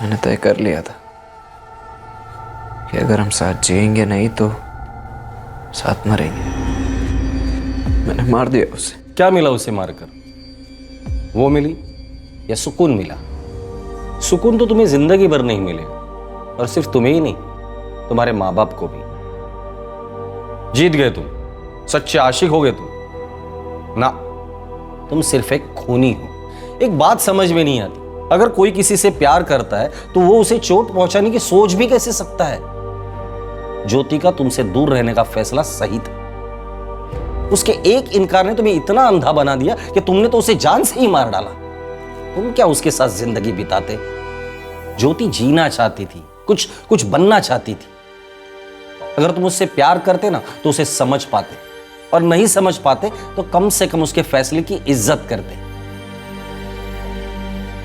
मैंने तय कर लिया था कि अगर हम साथ जिएंगे नहीं तो साथ मरेंगे। मैंने मार दिया उसे। क्या मिला उसे मारकर? वो मिली या सुकून मिला? सुकून तो तुम्हें जिंदगी भर नहीं मिलेगा, और सिर्फ तुम्हें ही नहीं, तुम्हारे माँ बाप को भी। जीत गए तुम, सच्चे आशिक हो गए तुम ना, तुम सिर्फ एक खूनी हो। एक बात समझ में नहीं आती, अगर कोई किसी से प्यार करता है तो वो उसे चोट पहुंचाने की सोच भी कैसे सकता है? ज्योति का तुमसे दूर रहने का फैसला सही था। उसके एक इनकार ने तुम्हें इतना अंधा बना दिया कि तुमने तो उसे जान से ही मार डाला। तुम क्या उसके साथ जिंदगी बिताते? ज्योति जीना चाहती थी, कुछ बनना चाहती थी। अगर तुम उससे प्यार करते ना तो उसे समझ पाते, और नहीं समझ पाते तो कम से कम उसके फैसले की इज्जत करते।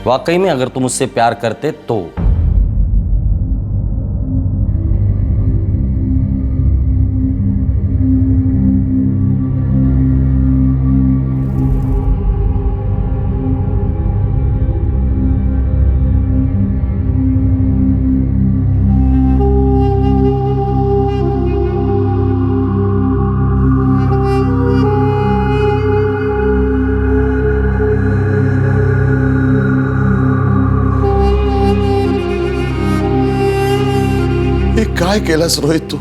वाकई में अगर तुम उससे प्यार करते तो काय केलंस रोहित तू?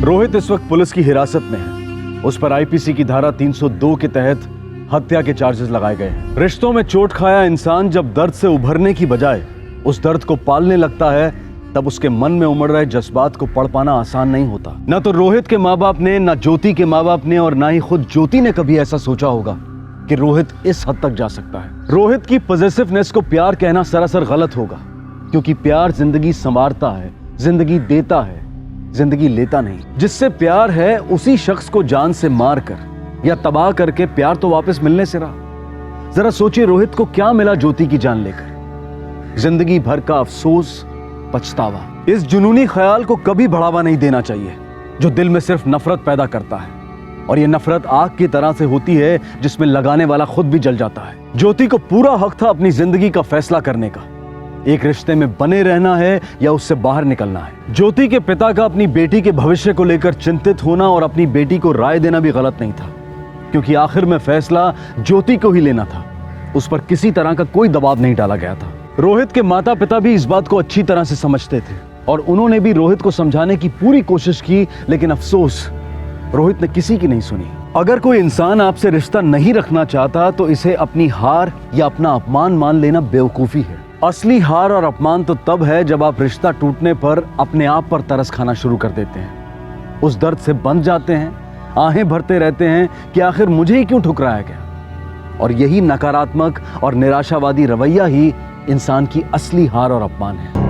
रोहित इस वक्त पुलिस की हिरासत में है। उस पर आईपीसी की धारा 302 के तहत हत्या के चार्जेस लगाए गए हैं। रिश्तों में चोट खाया इंसान जब दर्द से उभरने की बजाय उस दर्द को पालने लगता है, तब उसके मन में उमड़ रहे जज्बात को पढ़ पाना आसान नहीं होता। न तो रोहित के माँ बाप ने, न ज्योति के माँ बाप ने, और ना ही खुद ज्योति ने कभी ऐसा सोचा होगा कि रोहित इस हद तक जा सकता है। रोहित की पॉजिटिवनेस को प्यार कहना सरासर गलत होगा, क्योंकि प्यार जिंदगी संवारता है, जिंदगी देता है, जिंदगी लेता नहीं। जिससे प्यार है उसी शख्स को जान से मार कर या तबाह करके प्यार तो वापस मिलने से रहा। जरा सोचिए रोहित को क्या मिला ज्योति की जान लेकर? जिंदगी भर का अफसोस, पछतावा। इस जुनूनी ख्याल को कभी बढ़ावा नहीं देना चाहिए जो दिल में सिर्फ नफरत पैदा करता है। और ये नफरत आग की तरह से होती है जिसमें लगाने वाला खुद भी जल जाता है। ज्योति को पूरा हक था अपनी जिंदगी का फैसला करने का, एक रिश्ते में बने रहना है या उससे बाहर निकलना है। ज्योति के पिता का अपनी बेटी के भविष्य को लेकर चिंतित होना और अपनी बेटी को राय देना भी गलत नहीं था, क्योंकि आखिर में फैसला ज्योति को ही लेना था। उस पर किसी तरह का कोई दबाव नहीं डाला गया था। रोहित के माता पिता भी इस बात को अच्छी तरह से समझते थे और उन्होंने भी रोहित को समझाने की पूरी कोशिश की, लेकिन अफसोस रोहित ने किसी की नहीं सुनी। अगर कोई इंसान आपसे रिश्ता नहीं रखना चाहता तो इसे अपनी हार या अपना अपमान मान लेना बेवकूफी है। असली हार और अपमान तो तब है जब आप रिश्ता टूटने पर अपने आप पर तरस खाना शुरू कर देते हैं, उस दर्द से बंध जाते हैं, आहें भरते रहते हैं कि आखिर मुझे ही क्यों ठुकराया गया। और यही नकारात्मक और निराशावादी रवैया ही इंसान की असली हार और अपमान है।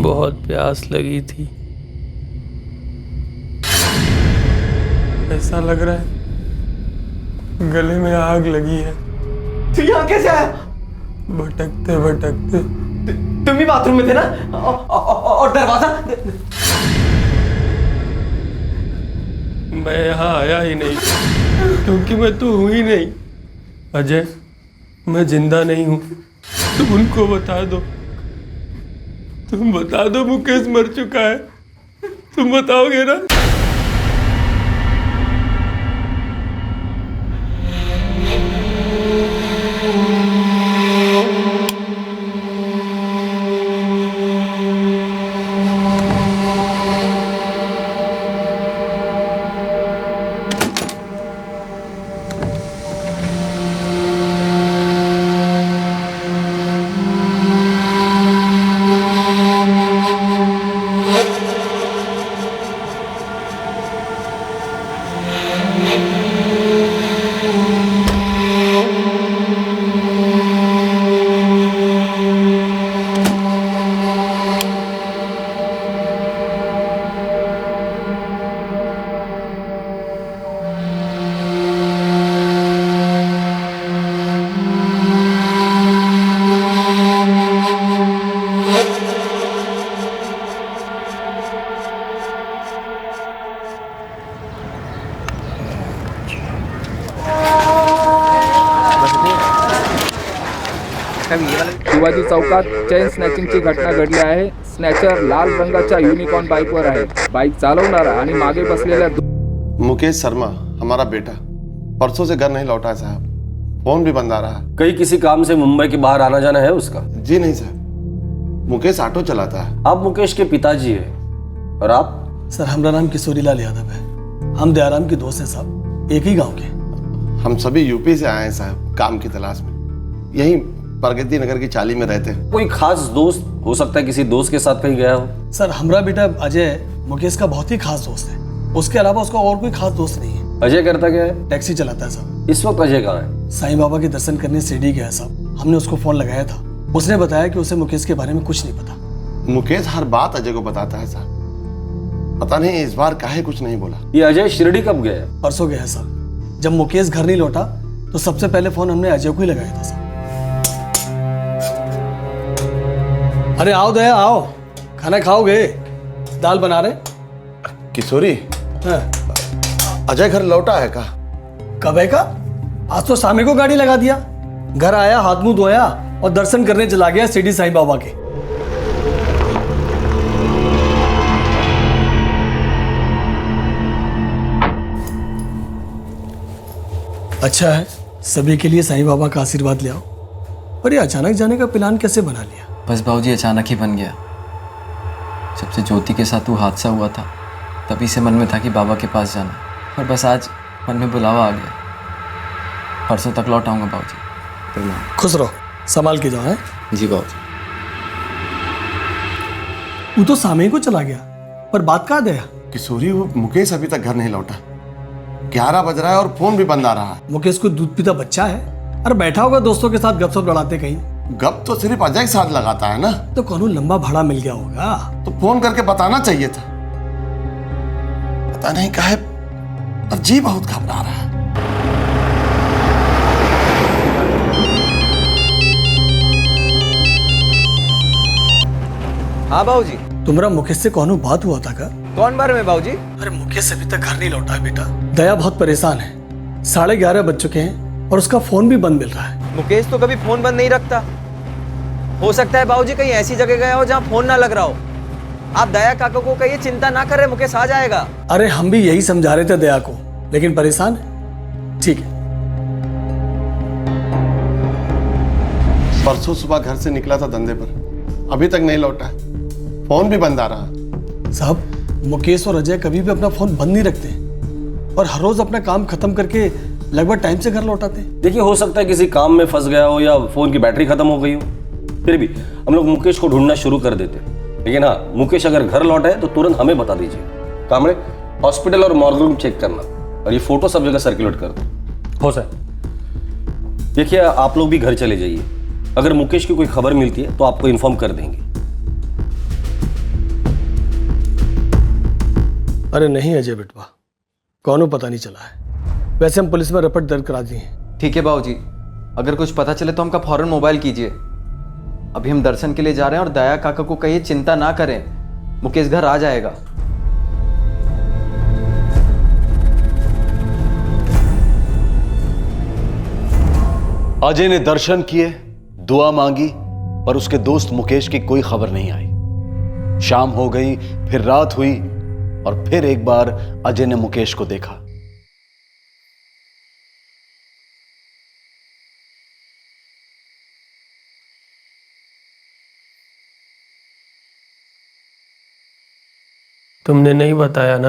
बहुत प्यास लगी थी। ऐसा लग रहा है गले में आग लगी है। तू यहाँ कैसे आया? भटकते भटकते। तुम ही बाथरूम में थे ना? और दरवाजा? मैं यहाँ आया ही नहीं क्योंकि मैं तो हूँ ही नहीं। अजय, मैं जिंदा नहीं हूँ। तुम उनको बता दो, तुम बता दो मुकेश मर चुका है। तुम बताओगे ना? शिवाजी चौकात चेन स्नॅचिंगची घटना घडली आहे. स्नॅचर लाल रंगाच्या युनिकॉर्न बाईकवर आहे. बाईक चालवणारा आणि मागे बसलेल्या मुकेश शर्मा हमारा बेटा परसों से घर नहीं लौटा है साहब. फोन भी बंद आ रहा है. कहीं किसी काम से मुंबई के बाहर आना जाना है उसका? जी नहीं साहब, मुकेश ऑटो चलाता है. आप मुकेश के पिताजी हैं और आप? सर हमारा नाम किशोरीलाल यादव है. हम दयाराम के दोस्त हैं साहब, एक ही गांव के. हम सभी यूपी से आए हैं साहब काम की तलाश में. यहीं प्रगति नगर की चाली में रहते हैं. कोई खास दोस्त हो सकता है, किसी दोस्त के साथ कहीं गया हो? सर हमारा बेटा अजय मुकेश का बहुत ही खास दोस्त है. उसके अलावा उसका और कोई खास दोस्त नहीं है. अजय करता क्या है? टैक्सी चलाता है साहब. इस वक्त अजय कहाँ है? साईं बाबा के दर्शन करने शिरडी गया है साहब. हमने उसको फोन लगाया था, उसने बताया कि उसे मुकेश के बारे में कुछ नहीं पता. मुकेश हर बात अजय को बताता है साहब. पता नहीं इस बार काहे कुछ नहीं बोला. ये अजय शिरडी कब गया? परसों गया है साहब. जब मुकेश घर नहीं लौटा तो सबसे पहले फोन हमने अजय को ही लगाया था साहब. अरे आओ दया आओ, खाना खाओगे? दाल बना रहे. किशोरी हाँ. अजय घर लौटा है का? कब है का? आज तो शाम को गाड़ी लगा दिया. घर आया, हाथ मुंह धोया और दर्शन करने चला गया शिरडी साईं बाबा के. अच्छा है, सभी के लिए साईं बाबा का आशीर्वाद ले आओ. पर ये अचानक जाने का प्लान कैसे बना लिया? बस बाबूजी अचानक ही बन गया. जब से ज्योति के साथ वो हादसा हुआ था तभी से मन में था कि बाबा के पास जाना, और बस आज मन में बुलावा आ गया. परसों तक लौट आऊँगा बाबूजी. खुश रहो, संभाल के जाओ. है जी बाबूजी. वो तो सामने को चला गया, पर बात कहाँ दया? किशोरी वो मुकेश अभी तक घर नहीं लौटा. 11 बज रहा है और फोन भी बंद आ रहा है. मुकेश को दूध पीता बच्चा है. अरे बैठा होगा दोस्तों के साथ गपशप लड़ाते कहीं. गप तो सिर्फ अजय के साथ लगाता है ना. तो कौन लंबा भाड़ा मिल गया होगा. तो फोन करके बताना चाहिए था. पता नहीं काहे अब जी बहुत घबरा रहा है. हाँ बाबूजी. तुम्हारा मुकेश से कौन बात हुआ था का? कौन बारे में बाबूजी? अरे मुकेश अभी तक घर नहीं लौटा है बेटा. दया बहुत परेशान है. 11:30 बज चुके हैं और उसका फोन भी बंद मिल रहा है. मुकेश तो कभी फोन बंद नहीं रखता. हो सकता है बाबूजी कहीं ऐसी जगह गया हो जहाँ फोन ना लग रहा हो. आप दया काका को कहिए चिंता ना करे, मुकेश आ जाएगा. अरे हम भी यही समझा रहे थे दया को, लेकिन परेशान है. ठीक है. परसों सुबह घर से निकला था धंधे पर, अभी तक नहीं लौटा है. फोन भी बंद आ रहा है. साहब मुकेश और अजय कभी भी अपना फोन बंद नहीं रखते और हर रोज अपना काम खत्म करके लगभग टाइम से घर लौटाते. देखिए हो सकता है किसी काम में फंस गया हो या फोन की बैटरी खत्म हो गई हो. फिर भी हम लोग मुकेश को ढूंढना शुरू कर देते. लेकिन हाँ, मुकेश अगर घर लौटा है तो तुरंत हमें बता दीजिए. कामड़े हॉस्पिटल और मॉर्ग रूम चेक करना और ये फोटो सब जगह सर्कुलेट कर दो. हो सर. देखिए आप लोग भी घर चले जाइए. अगर मुकेश की कोई खबर मिलती है तो आपको इन्फॉर्म कर देंगे. अरे नहीं अजय बेटवा, कौनो पता नहीं चला है. वैसे हम पुलिस में रिपोर्ट दर्ज करा दी है. ठीक है बाबूजी. अगर कुछ पता चले तो हमका फौरन मोबाइल कीजिए. अभी हम दर्शन के लिए जा रहे हैं और दया काका को कहिए चिंता ना करें, मुकेश घर आ जाएगा. अजय ने दर्शन किए, दुआ मांगी, पर उसके दोस्त मुकेश की कोई खबर नहीं आई. शाम हो गई, फिर रात हुई और फिर एक बार अजय ने मुकेश को देखा. तुमने नहीं बताया ना?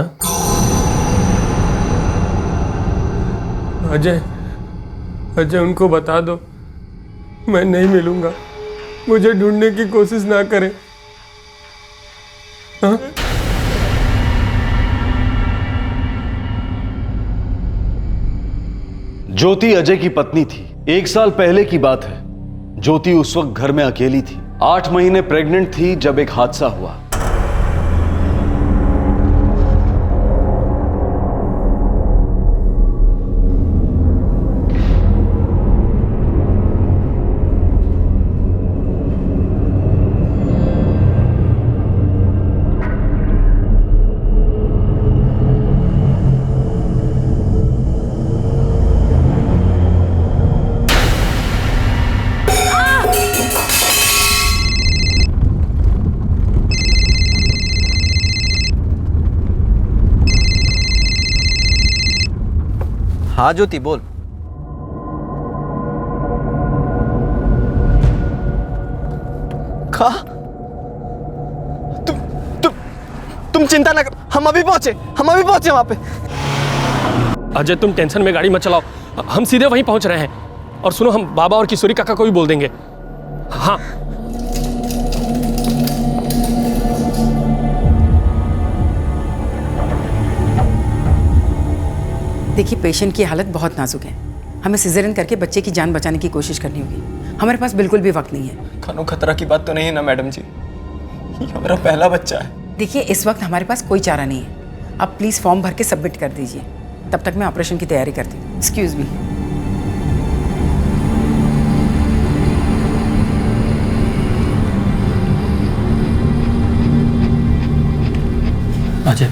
अजय, अजय उनको बता दो मैं नहीं मिलूंगा. मुझे ढूंढने की कोशिश ना करें. हाँ? ज्योति अजय की पत्नी थी. 1 साल पहले की बात है. ज्योति उस वक्त घर में अकेली थी. 8 महीने प्रेग्नेंट थी जब एक हादसा हुआ. हाँ ज्योति बोल। कहा? तुम चिंता ना कर, हम अभी पहुंचे वहां पे। अजय तुम टेंशन में गाड़ी मत चलाओ, हम सीधे वहीं पहुंच रहे हैं। और सुनो, हम बाबा और किशोरी काका को भी बोल देंगे। हाँ देखिए, पेशेंट की हालत बहुत नाजुक है। हमें सिजेरियन करके बच्चे की जान बचाने की कोशिश करनी होगी। हमारे पास बिल्कुल भी वक्त नहीं है। खानो खतरा की बात तो नहीं है ना मैडम जी? ये हमारा पहला बच्चा है। देखिए, इस वक्त हमारे पास कोई चारा नहीं है। आप प्लीज फॉर्म भर के सबमिट कर दीजिए, तब तक मैं ऑपरेशन की तैयारी करती हूँ। Excuse me. अजय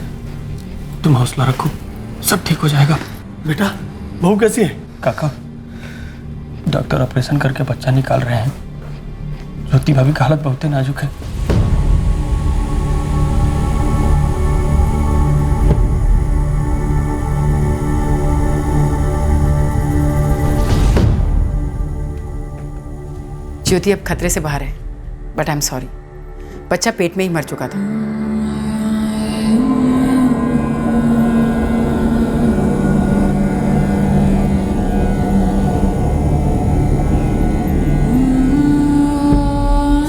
तुम हौसला रखो, सब ठीक हो जाएगा। बेटा बहू कैसी है? काका डॉक्टर ऑपरेशन करके बच्चा निकाल रहे हैं। ज्योति भाभी की हालत बहुत नाजुक है। ज्योति अब खतरे से बाहर है, बट आई एम सॉरी, बच्चा पेट में ही मर चुका था।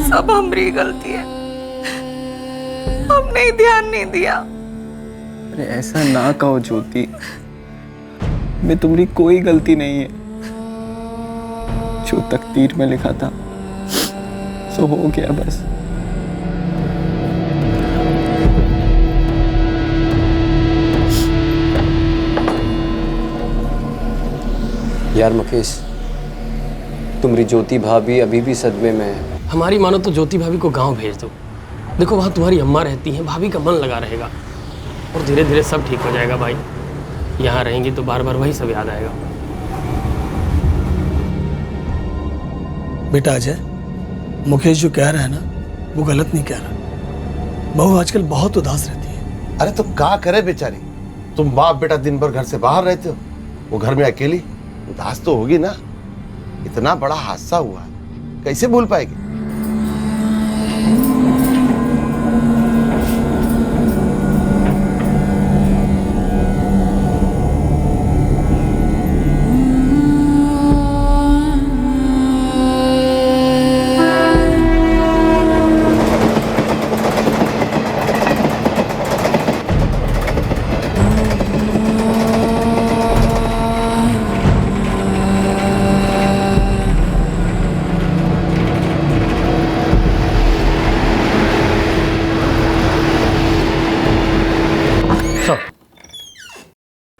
सब हमारी गलती है, हमने ध्यान नहीं दिया। अरे ऐसा ना कहो ज्योति, में तुम्हारी कोई गलती नहीं है। जो तकदीर में लिखा था सो हो गया बस। यार मुकेश, तुम्हारी ज्योति भाभी अभी भी सदमे में है। हमारी मानो तो ज्योति भाभी को गांव भेज दो। देखो वहाँ तुम्हारी अम्मा रहती हैं, भाभी का मन लगा रहेगा और धीरे धीरे सब ठीक हो जाएगा भाई। यहाँ रहेंगी तो बार बार वही सब याद आएगा। बेटा अजय, मुकेश जो कह रहा है ना वो गलत नहीं कह रहा। बहू आजकल बहुत उदास रहती है। अरे तो क्या करे बेचारी, तुम बाप बेटा दिन भर घर से बाहर रहते हो, वो घर में अकेली, उदास तो होगी ना। इतना बड़ा हादसा हुआ, कैसे भूल पाएगी?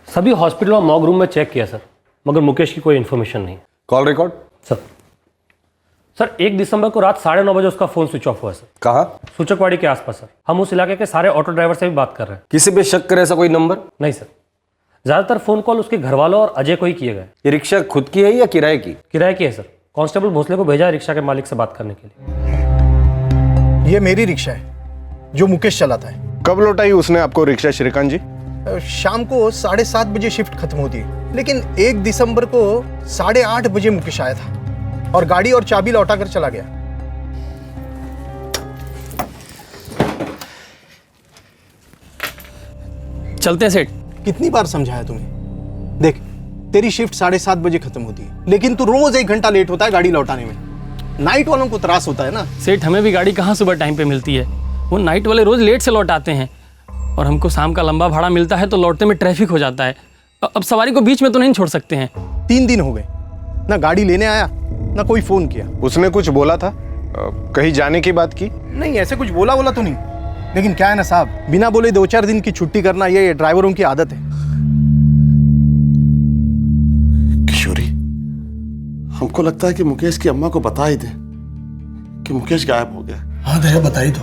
सभी हॉस्पिटल और मॉर्ग रूम में चेक किया सर, मगर मुकेश की कोई इन्फॉर्मेशन नहीं। Call record? सर 1 दिसंबर को रात 9:30 बजे उसका फोन स्विच ऑफ हुआ सर। कहाँ? सूचकवाड़ी के आसपास सर। हम उस इलाके के सारे ऑटो ड्राइवर से भी बात कर रहे हैं। किसी पे शक करे ऐसा कोई नंबर? नहीं सर, ज्यादातर फोन कॉल उसके घर वालों और अजय को ही किए गए। ये रिक्शा खुद की है या किराए की? किराए की है सर। कांस्टेबल भोसले को भेजा है रिक्शा के मालिक से बात करने के लिए। ये मेरी रिक्शा है जो मुकेश चलाता है। कब लौटाई उसने आपको रिक्शा श्रीकांत जी? शाम को 7:30 बजे शिफ्ट खत्म होती है, लेकिन 1 दिसंबर को 8:30 बजे मुकेश आया था और गाड़ी और चाबी लौटा कर चला गया। चलते हैं सेठ। कितनी बार समझाया तुम्हें? देख, तेरी शिफ्ट 7:30 बजे खत्म होती है, लेकिन तू रोज 1 घंटा लेट होता है गाड़ी लौटाने में। नाइट वालों को त्रास होता है ना। सेठ हमें भी गाड़ी कहाँ सुबह टाइम पे मिलती है, वो नाइट वाले रोज लेट से लौटाते हैं और हमको शाम का लंबा भाड़ा मिलता है तो लौटने में ट्रैफिक हो जाता है। अब सवारी को बीच में तो नहीं छोड़ सकते हैं। 3 दिन हो गए, ना गाड़ी लेने आया ना कोई फोन किया। उसने कुछ बोला था? कहीं जाने की बात की? नहीं, ऐसे कुछ बोला तो नहीं, लेकिन क्या है ना साहब, बिना बोले 2-4 दिन की छुट्टी करना ये ड्राइवरों की आदत है। किशोरी, हमको लगता है कि मुकेश की अम्मा को बता ही दे कि मुकेश गायब हो गया। हाँ दया बता ही दो,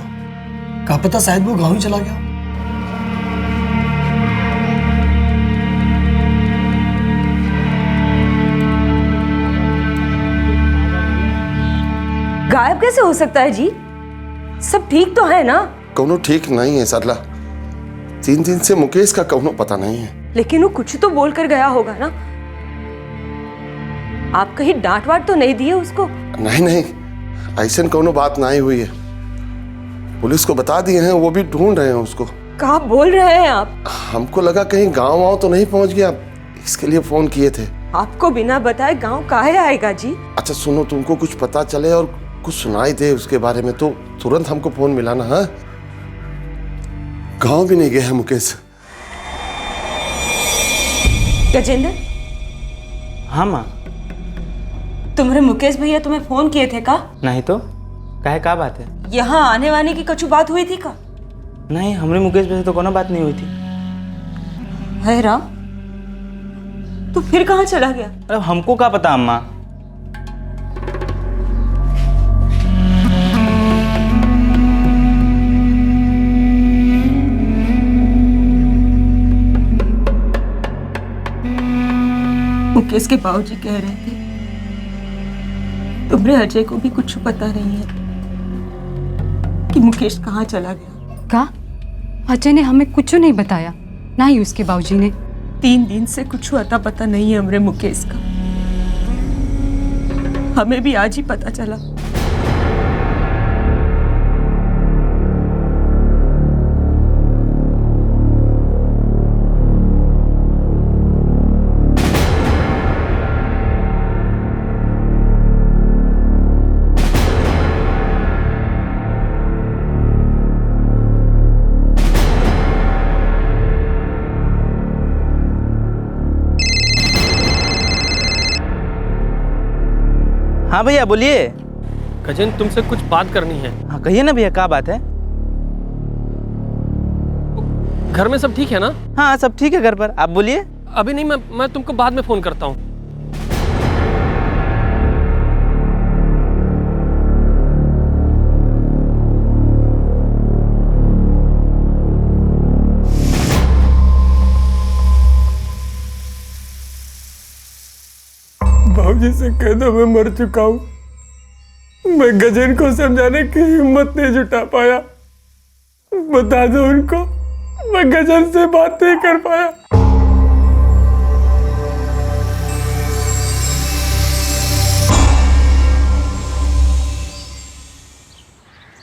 क्या पता शायद वो गाँव ही चला गया। गायब कैसे हो सकता है जी? सब ठीक तो है ना? कौनो ठीक नहीं है सरला, 3 दिन से मुकेश का कौनो पता नहीं है। लेकिन वो कुछ तो बोल कर गया होगा ना, आप कहीं डांट वाट तो नहीं दिए उसको? नहीं नहीं, ऐसे कोनो बात नहीं हुई है। पुलिस को बता दिए हैं, वो भी ढूंढ रहे हैं उसको। क्या बोल रहे हैं आप? हमको लगा कहीं गांव वाँव तो नहीं पहुंच गया, इसके लिए फोन किए थे। आपको बिना बताए गांव काहे आएगा जी? अच्छा सुनो, तुमको कुछ पता चले और कुछ सुनाई दे उसके बारे में तो तुरंत हमको फोन मिलाना। हाँ, गांव भी नहीं गए हैं मुकेश। गजेंद्र। हाँ माँ। तुम्हारे मुकेश भैया तुम्हें फोन किए थे का? नहीं तो काहे का बात है? यहाँ आने वाने की कुछ बात हुई थी का? नहीं, हमरे मुकेश भैया से तो कोनो बात नहीं हुई थी। है राम, तो फिर कहाँ चला गया? अरे हमको क्या पता अम्मा। मुकेश के बाबूजी कह रहे थे तुम्हारे अजय को भी कुछ पता नहीं है कि मुकेश कहाँ चला गया। का? अजय ने हमें कुछ नहीं बताया, ना ही उसके बाबूजी ने। 3 दिन से कुछ अता पता नहीं है हमरे मुकेश का। हमें भी आज ही पता चला। हाँ भैया बोलिए। गजेंद्र तुमसे कुछ बात करनी है। हाँ कहिए ना भैया, क्या बात है? घर में सब ठीक है ना? हाँ सब ठीक है घर पर, आप बोलिए। अभी नहीं, मैं तुमको बाद में फोन करता हूँ। बाबूजी से कह दो मैं मर चुका हूं। मैं गजेंद्र को समझाने की हिम्मत नहीं जुटा पाया। बता दो उनको मैं गजेंद्र से बात नहीं कर पाया।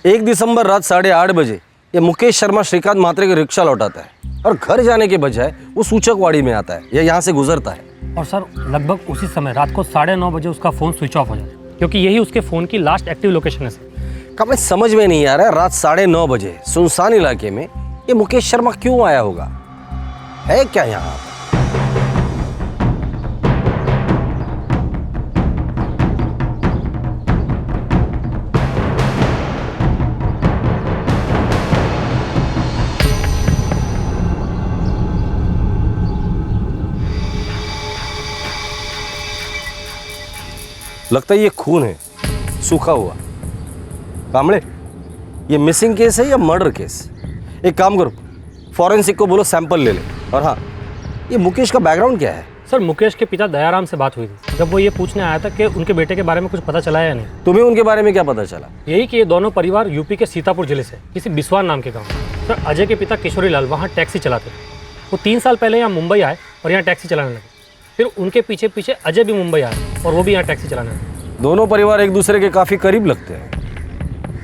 एक दिसंबर रात 8:30 बजे ये मुकेश शर्मा श्रीकांत मात्रे के रिक्शा लौटाता है और घर जाने के बजाय वो सूचकवाड़ी में आता है या यहाँ से गुजरता है। और सर लगभग उसी समय रात को 9:30 बजे उसका फ़ोन स्विच ऑफ हो जाता है, क्योंकि यही उसके फ़ोन की लास्ट एक्टिव लोकेशन है सर। कब समझ में नहीं आ रहा है, रात 9:30 बजे सुनसान इलाके में ये मुकेश शर्मा क्यों आया होगा? है क्या यहाँ? लगता है ये खून है, सूखा हुआ। कामड़े, ये मिसिंग केस है या मर्डर केस? एक काम करो, फॉरेंसिक को बोलो सैंपल ले ले। और हाँ, ये मुकेश का बैकग्राउंड क्या है? सर मुकेश के पिता दयाराम से बात हुई थी जब वो ये पूछने आया था कि उनके बेटे के बारे में कुछ पता चला है या नहीं। तुम्हें उनके बारे में क्या पता चला? यही कि ये दोनों परिवार यूपी के सीतापुर जिले से किसी बिस्वान नाम के गाँव। सर अजय के पिता किशोरी लाल वहाँ टैक्सी चलाते थे। वो 3 साल पहले यहाँ मुंबई आए और यहाँ टैक्सी चलाने लगे। फिर उनके पीछे पीछे अजय भी मुंबई आए और वो भी यहाँ टैक्सी चलाने लगे। दोनों परिवार एक दूसरे के काफी करीब लगते हैं।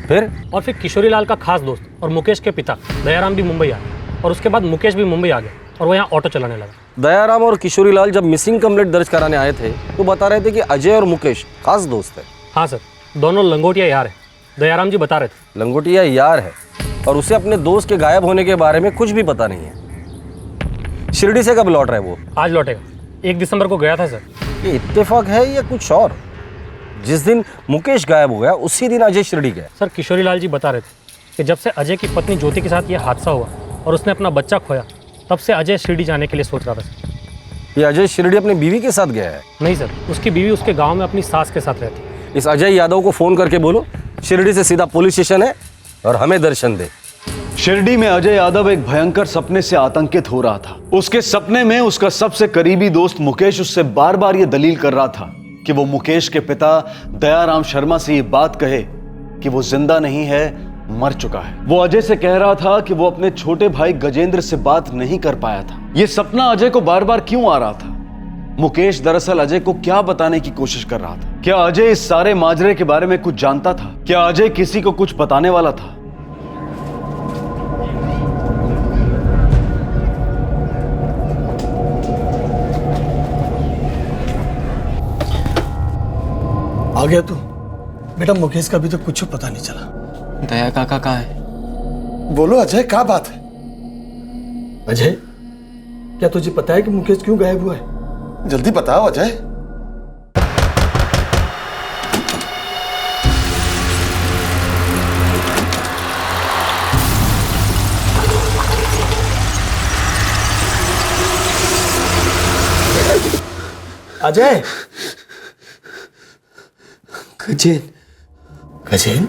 फिर किशोरी लाल का खास दोस्त और मुकेश के पिता दयाराम भी मुंबई आए और उसके बाद मुकेश भी मुंबई आ गया और वो यहाँ ऑटो चलाने लगा। दयाराम और किशोरी लाल जब मिसिंग कंप्लेंट दर्ज कराने आए थे तो बता रहे थे कि अजय और मुकेश खास दोस्त है। हाँ सर, दोनों लंगोटिया यार है। दयाराम जी बता रहे थे। लंगोटिया यार है और उसे अपने दोस्त के गायब होने के बारे में कुछ भी पता नहीं है। शिरडी से कब लौट रहा है वो? आज लौटेगा। 1 दिसंबर को गया था सर। ये इत्तेफाक है या कुछ और? जिस दिन मुकेश गायब हो गया उसी दिन अजय शिरडी गया। सर किशोरी लाल जी बता रहे थे कि जब से अजय की पत्नी ज्योति के साथ ये हादसा हुआ और उसने अपना बच्चा खोया, तब से अजय शिरडी जाने के लिए सोच रहा था। ये अजय शिरडी अपनी बीवी के साथ गया है? नहीं सर, उसकी बीवी उसके गांव में अपनी सास के साथ रहती है। इस अजय यादव को फोन करके बोलो शिरडी से सीधा पुलिस स्टेशन है और हमें दर्शन दे। शिरडी में अजय यादव एक भयंकर सपने से आतंकित हो रहा था। उसके सपने में उसका सबसे करीबी दोस्त मुकेश उससे बार बार ये दलील कर रहा था कि वो मुकेश के पिता दयाराम शर्मा से ये बात कहे कि वो जिंदा नहीं है, मर चुका है। वो अजय से कह रहा था कि वो अपने छोटे भाई गजेंद्र से बात नहीं कर पाया था। ये सपना अजय को बार बार क्यों आ रहा था? मुकेश दरअसल अजय को क्या बताने की कोशिश कर रहा था? क्या अजय इस सारे माजरे के बारे में कुछ जानता था? क्या अजय किसी को कुछ बताने वाला था? आ गया तू? बेटा मुकेश का भी तो कुछ पता नहीं चला। दया काका कहाँ है? बोलो अजय, क्या बात है? अजय, क्या तुझे पता है कि मुकेश क्यों गायब हुआ है? जल्दी बताओ अजय। अजय, गजेन। गजेन?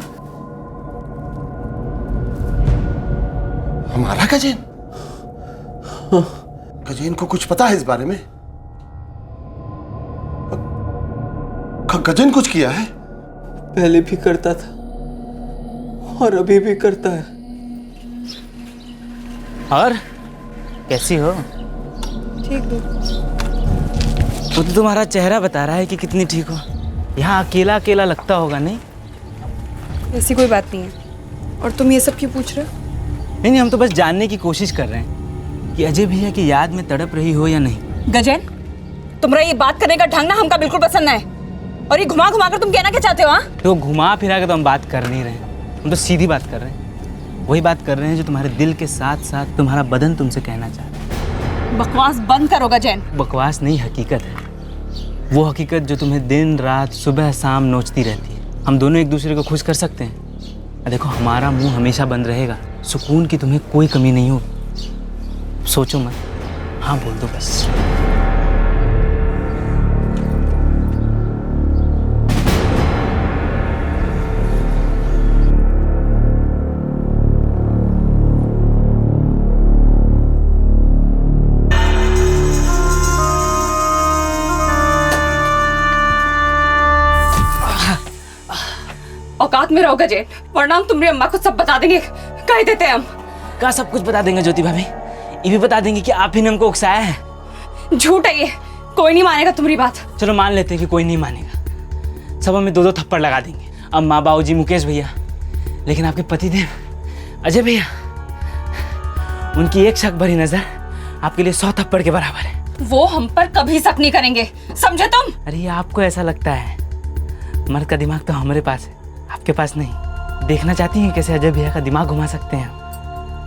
हमारा गजेन? गजेन को कुछ पता है इस बारे में? गजेन कुछ किया है? पहले भी करता था और अभी भी करता है। और कैसी हो? ठीक हो? वो तो तुम्हारा चेहरा बता रहा है कि कितनी ठीक हो। यहाँ अकेला अकेला लगता होगा, नहीं? ऐसी कोई बात नहीं है। और तुम ये सब क्यों पूछ रहे हो? नहीं, हम तो बस जानने की कोशिश कर रहे हैं कि अजय भैया की याद में तड़प रही हो या नहीं। गजेन, तुम्हारा ये बात करने का ढंग ना हमका बिल्कुल पसंद ना है। और ये घुमा घुमा कर तुम कहना क्या चाहते हो? हाँ, तो घुमा फिरा के तो हम बात कर नहीं रहे हैं, हम तो सीधी बात कर रहे हैं। वही बात कर रहे हैं जो तुम्हारे दिल के साथ साथ तुम्हारा बदन तुमसे कहना चाहता है। बकवास बंद करो गजेन। बकवास नहीं, हकीकत है। वो हकीकत जो तुम्हें दिन रात सुबह शाम नोचती रहती है। हम दोनों एक दूसरे को खुश कर सकते हैं। देखो, हमारा मुंह हमेशा बंद रहेगा, सुकून की तुम्हें कोई कमी नहीं होगी। सोचो मत, हाँ बोल दो बस। औकात में रहो गजेन, वरना हम तुम्हारी अम्मा को सब बता देंगे। कह देते हैं हम। क्या सब कुछ बता देंगे ज्योति भाभी? ये भी बता देंगे कि आप ही ने हमको उकसाया है। झूठ है ये, कोई नहीं मानेगा तुम्हारी बात। चलो मान लेते हैं कि कोई नहीं मानेगा। सब हमें 2-2 थप्पड़ लगा देंगे, अम्मा, बाबूजी, मुकेश भैया। लेकिन आपके पतिदेव अजय भैया, उनकी एक शक भरी नजर आपके लिए 100 थप्पड़ के बराबर है। वो हम पर कभी शक नहीं करेंगे, समझे तुम? अरे आपको ऐसा लगता है? मर्द का दिमाग तो हमारे पास है, आपके पास नहीं। देखना चाहती हैं कैसे अजय भैया का दिमाग घुमा सकते हैं?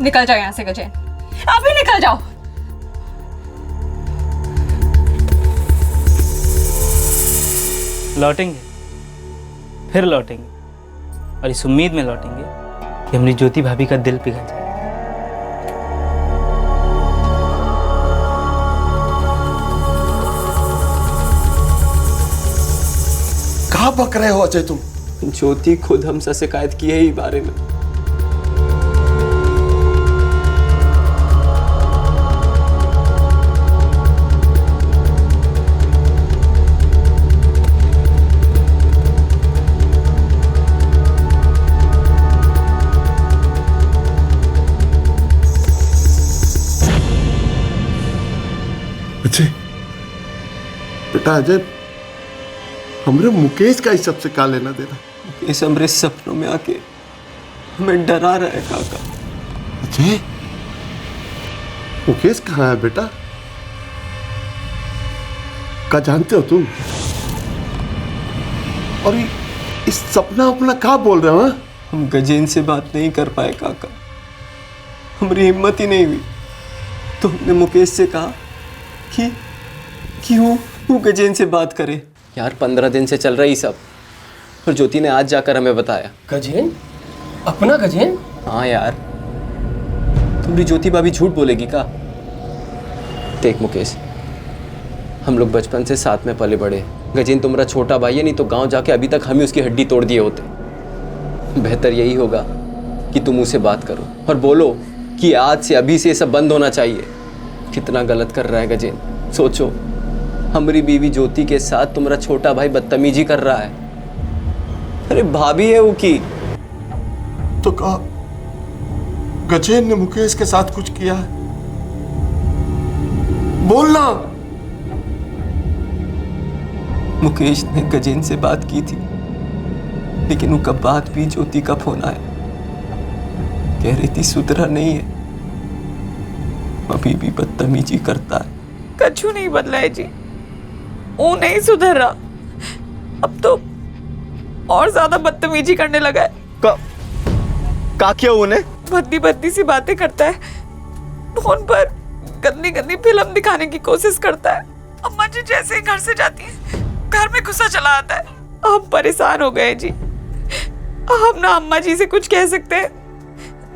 निकल जाओ यहाँ से गजेन, अभी निकल जाओ। लौटेंगे, फिर लौटेंगे, और इस उम्मीद में लौटेंगे कि हमारी ज्योति भाभी का दिल पिघल जाए। कहाँ बक रहे हो अजय तुम? ज्योति खुद हमसे शिकायत की है ही बारे में। अजय, बेटा अजय, हमरे मुकेश का इस सबसे क्या लेना देना? इस हमरे सपनों में आके हमें डरा रहा है काका। अजय, मुकेश कहाँ है बेटा? क्या जानते हो तुम? और इस सपना अपना क्या बोल रहे हो? हम गजेन से बात नहीं कर पाए काका, हमारी हिम्मत ही नहीं हुई। तो हमने मुकेश से कहा कि वो गजेन से बात करे। यार 15 दिन से चल रही सब, और ज्योति ने आज जाकर हमें बताया। गजेन? अपना गजेन? हाँ यार, तुम्हारी ज्योति भाभी झूठ बोलेगी का? देख मुकेश, हम लोग बचपन से साथ में पले बड़े। गजेन तुम्हारा छोटा भाई है, नहीं तो गांव जाके अभी तक हम ही उसकी हड्डी तोड़ दिए होते। बेहतर यही होगा कि तुम उसे बात करो और बोलो कि आज से अभी से ये सब बंद होना चाहिए। कितना गलत कर रहा है गजेन, सोचो। हमारी बीवी ज्योति के साथ तुम्हारा छोटा भाई बदतमीजी कर रहा है। अरे भाभी है वो की। तो कहा गजेन ने मुकेश के साथ कुछ किया है? बोलना। मुकेश ने गजेन से बात की थी, लेकिन उनका बात भी ज्योति का फोन आया। कह रही थी सुधरा नहीं है, अभी भी बदतमीजी करता है। कछु नहीं बदला है जी, वो नहीं सुधर रहा, अब तो और ज्यादा बदतमीजी करने लगा है। का क्या उन्हें? भद्दी भद्दी सी बातें करता है, फोन पर गंदी गंदी फिल्म दिखाने की कोशिश करता है। अम्मा जी जैसे ही घर से जाती है, घर में गुस्सा चला आता है। हम परेशान हो गए जी, हम ना अम्मा जी से कुछ कह सकते हैं,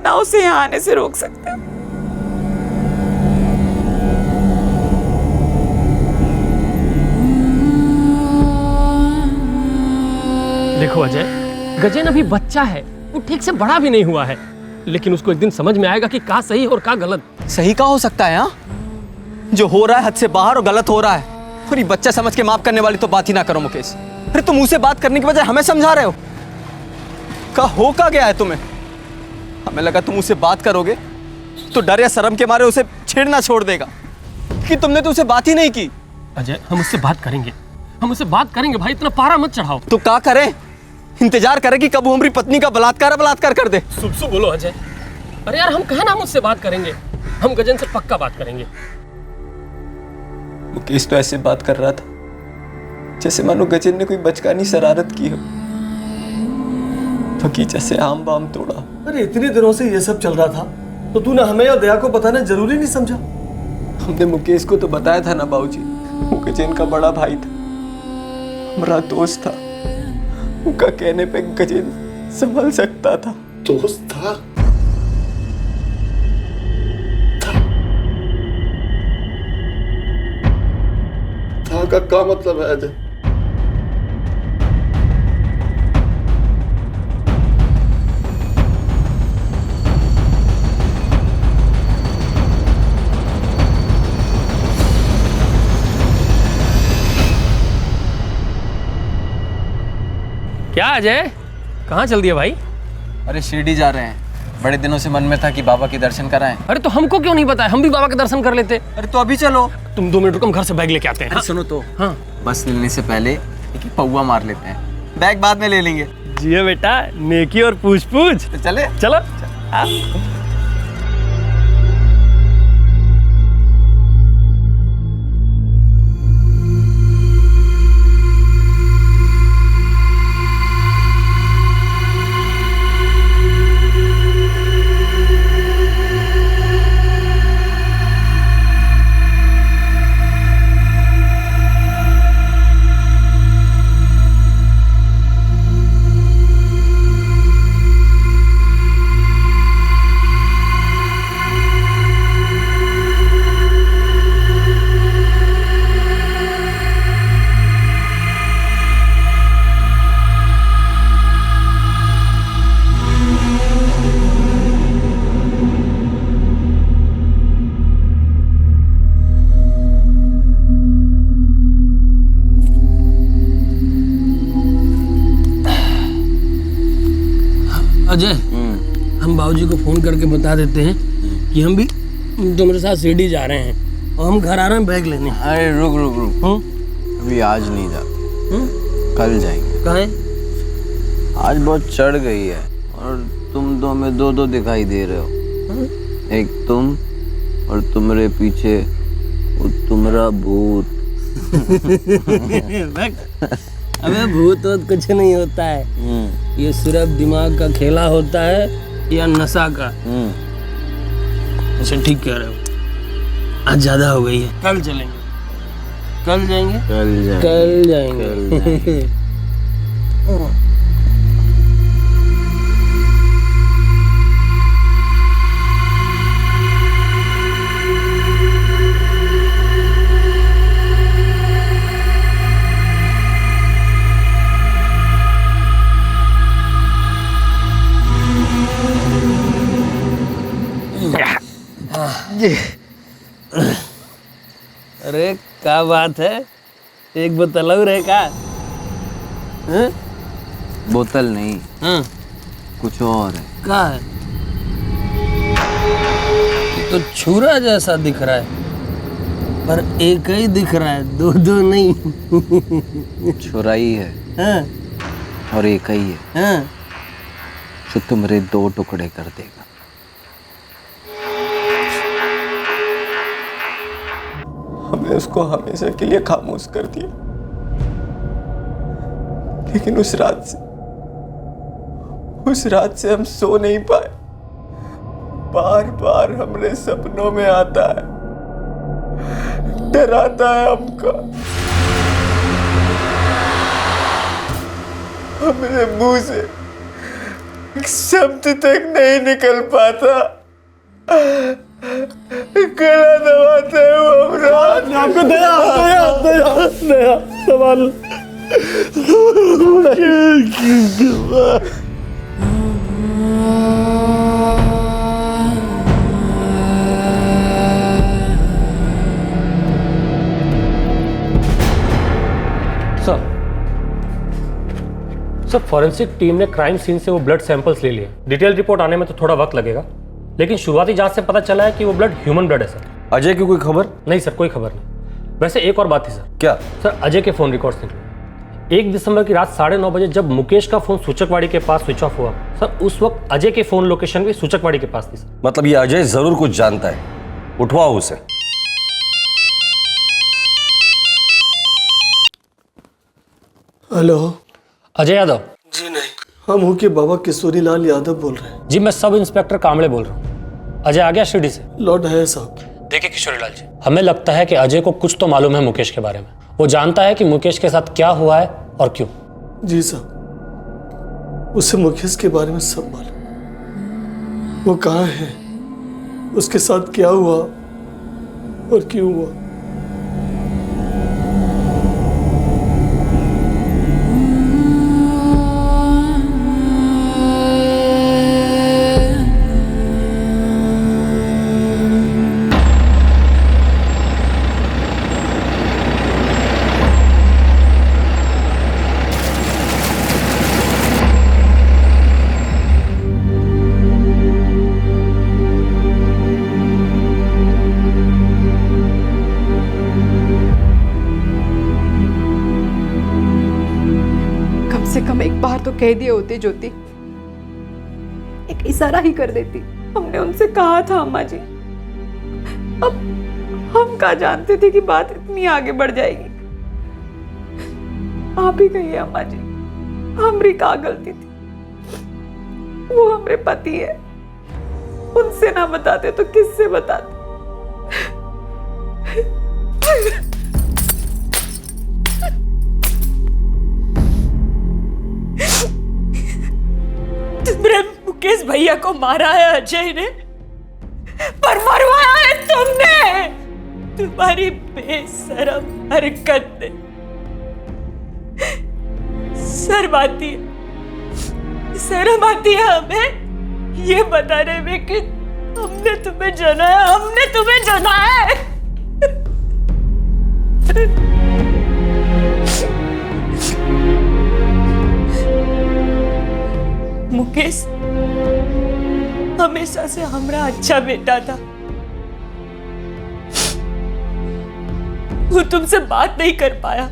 ना उसे यहाँ आने से रोक सकते हैं। देखो अजय, गजेन अभी बच्चा है, वो ठीक से बड़ा भी नहीं हुआ है, लेकिन उसको एक दिन समझ में आएगा कि क्या सही और क्या गलत। सही का हो सकता है? हाँ, जो हो रहा है हद से बाहर और गलत हो रहा है, और ये बच्चा समझ के माफ करने वाली तो बात ही ना करो मुकेश। अरे तुम मुझसे बात करने की बजाय हमें समझा रहे हो। का गया है तुम्हें? हमें लगा तुम उससे बात करोगे तो डर या शर्म के मारे उसे छेड़ना छोड़ देगा, कि तुमने तो उसे बात ही नहीं की। अजय, हम उससे बात करेंगे, हम उससे बात करेंगे भाई, इतना पारा मत चढ़ाओ। तो क्या करें? इंतजार करें कि कब वो हमारी पत्नी का बलात्कार कर दे? शुभ बोलो अजय। अरे यार, हम कहे ना हम उससे बात करेंगे, हम गजेन से पक्का बात करेंगे। मुकेश तो ऐसे बात कर रहा था जैसे मानो गजेन ने कोई बचकानी शरारत की हो, बगीचा से आम बाम तोड़ा। अरे इतने दिनों से ये सब चल रहा था, तो तूने हमें और दया को बताना जरूरी नहीं समझा? हमने मुकेश को तो बताया था ना बाबूजी, वो गजेन का बड़ा भाई था, हमारा दोस्त था। उनका कहने पे गजेन संभल सकता था। दोस्त था? का क्या मतलब है अजय? क्या अजय, कहाँ चल दिया भाई? अरे शिरडी जा रहे हैं, बड़े दिनों से मन में था कि बाबा के दर्शन कराएं। अरे तो हमको क्यों नहीं बताया, हम भी बाबा के दर्शन कर लेते। अरे तो अभी चलो। तुम 2 मिनट रुको, हम घर से बैग लेके आते हैं। हाँ? सुनो तो, हाँ, बस लेने से पहले एक पौवा मार लेते हैं, बैग बाद में ले लेंगे। जियो बेटा, नेकी और पूछ पूछ। तो चले चलो। अजय, हम बाबूजी को फोन करके बता देते हैं कि हम भी तुम्हारे साथ शिरडी जा रहे हैं और हम घर आ रहे हैं बैग लेने। अरे रुक अभी आज नहीं जाते, कल जाएंगे। कहाँ? आज बहुत चढ़ गई है और तुम दो में दो दिखाई दे रहे हो। एक तुम और तुम्हारे पीछे वो तुम्हारा भूत। अबे भूत कुछ नहीं होता है, ये सिर्फ दिमाग का खेला होता है या नशा का। अच्छा ठीक कह रहे हो, आज ज्यादा हो गई है, कल चलेंगे। कल जाएंगे? कल जाएंगे। अरे क्या बात है, एक बोतल और है का? बोतल नहीं, हाँ कुछ और है। क्या है? ये तो छुरा जैसा दिख रहा है। पर एक ही दिख रहा है, दो दो नहीं। छुराई है हाँ और एक ही है हाँ। जो तुम्हारे 2 टुकड़े कर देगा। हमने उसको हमेशा के लिए खामोश कर दिया, लेकिन उस रात से हम सो नहीं पाए। बार बार हमरे सपनों में आता है, डराता है हमको। हमरे मुंह से एक शब्द तक नहीं निकल पाता। गला दबाता है वो हमरा। आपको दया दया दया दया सवाल सर फॉरेंसिक टीम ने क्राइम सीन से वो ब्लड सैंपल्स ले लिए। डिटेल रिपोर्ट आने में तो थोड़ा वक्त लगेगा, लेकिन शुरुआती जांच से पता चला है कि वो ब्लड ह्यूमन ब्लड है सर। अजय की कोई खबर? नहीं सर, कोई खबर नहीं। वैसे एक और बात थी सर। क्या? सर अजय के फोन रिकॉर्ड्स निकले। 1 दिसंबर की रात 9:30 बजे जब मुकेश का फोन सूचकवाड़ी के पास स्विच ऑफ हुआ सर, उस वक्त अजय के फोन लोकेशन भी सूचकवाड़ी के पास थी सर। मतलब ये अजय जरूर कुछ जानता है, उठवाओ उसे। हेलो अजय यादव? जी नहीं, हम हूँ के बाबा किशोरी लाल यादव बोल रहे हैं। जी मैं सब इंस्पेक्टर कांबळे बोल रहा हूँ। अजय आ गया शिरडी से? लौट है साहब। देखिए किशोरी लाल जी, हमें लगता है कि अजय को कुछ तो मालूम है मुकेश के बारे में। वो जानता है कि मुकेश के साथ क्या हुआ है और क्यों। जी साहब, उसे मुकेश के बारे में सब मालूम। वो कहाँ है, उसके साथ क्या हुआ और क्यों हुआ। कम एक बार तो कह दिए होते ज्योति, एक इशारा ही कर देती। हमने उनसे कहा था अम्मा जी, अब हम क्या जानते थे कि बात इतनी आगे बढ़ जाएगी। आप ही कहिए अम्मा जी, हमारी क्या गलती थी। वो हमारे पति है, उनसे ना बताते तो किससे बताते। तुमने मुकेश भैया को मारा है अजय ने, पर मरवाया है तुमने। तुम्हारी बेशरम हरकत ने शर्म आती है हमें ये बताने में कि हमने तुम्हें जनाया, हमने तुम्हें जनाया है। मुकेश हमेशा से हमारा अच्छा बेटा था। वो तुमसे बात नहीं कर पाया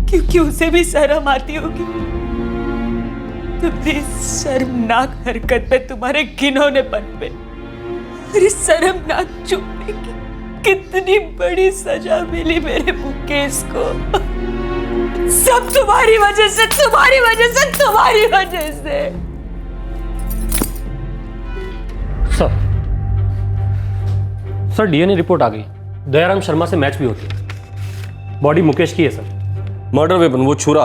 क्योंकि उसे भी शर्म आती होगी। तुम्हारी शर्मनाक हरकत पे, तुम्हारे घिनौनेपन पे और इस शर्मनाक चुप्पी की कितनी बड़ी सजा मिली मेरे मुकेश को। सब तुम्हारी वजह से, तुम्हारी वजह से, तुम्हारी वजह से। सर डीएनए रिपोर्ट आ गई। दयाराम शर्मा से मैच भी होती है। बॉडी मुकेश की है सर। मर्डर वेपन वो छुरा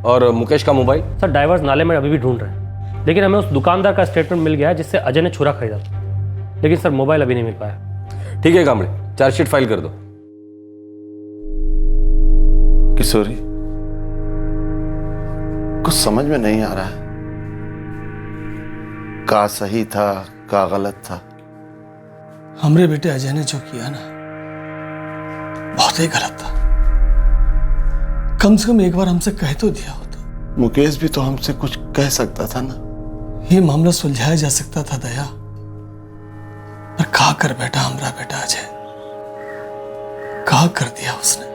और मुकेश का मोबाइल? सर डाइवर्स नाले में अभी भी ढूंढ रहे हैं, लेकिन हमें उस दुकानदार का स्टेटमेंट मिल गया है जिससे अजय ने छुरा खरीदा था, लेकिन सर मोबाइल अभी नहीं मिल पाया। ठीक है कांबळे, चार्जशीट फाइल कर दो। किशोरी, कुछ समझ में नहीं आ रहा है, का सही था का गलत था। हमरे बेटे अजय ने जो किया ना, बहुत ही गलत था। कम से कम एक बार हमसे कह तो दिया होता। मुकेश भी तो हमसे कुछ कह सकता था ना। ये मामला सुलझाया जा सकता था दया, पर कहा कर बैठा हमारा बेटा अजय, क्या कर दिया उसने।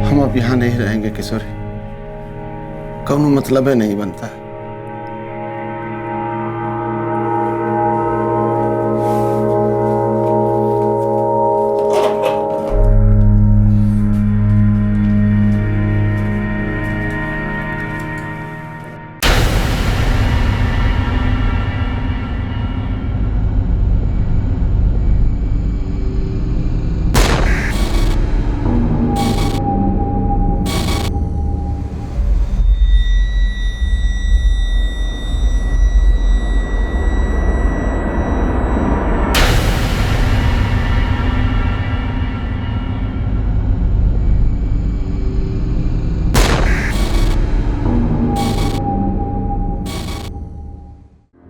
हम अब यहां नहीं रहेंगे किशोरी, कौनो मतलब है नहीं बनता है।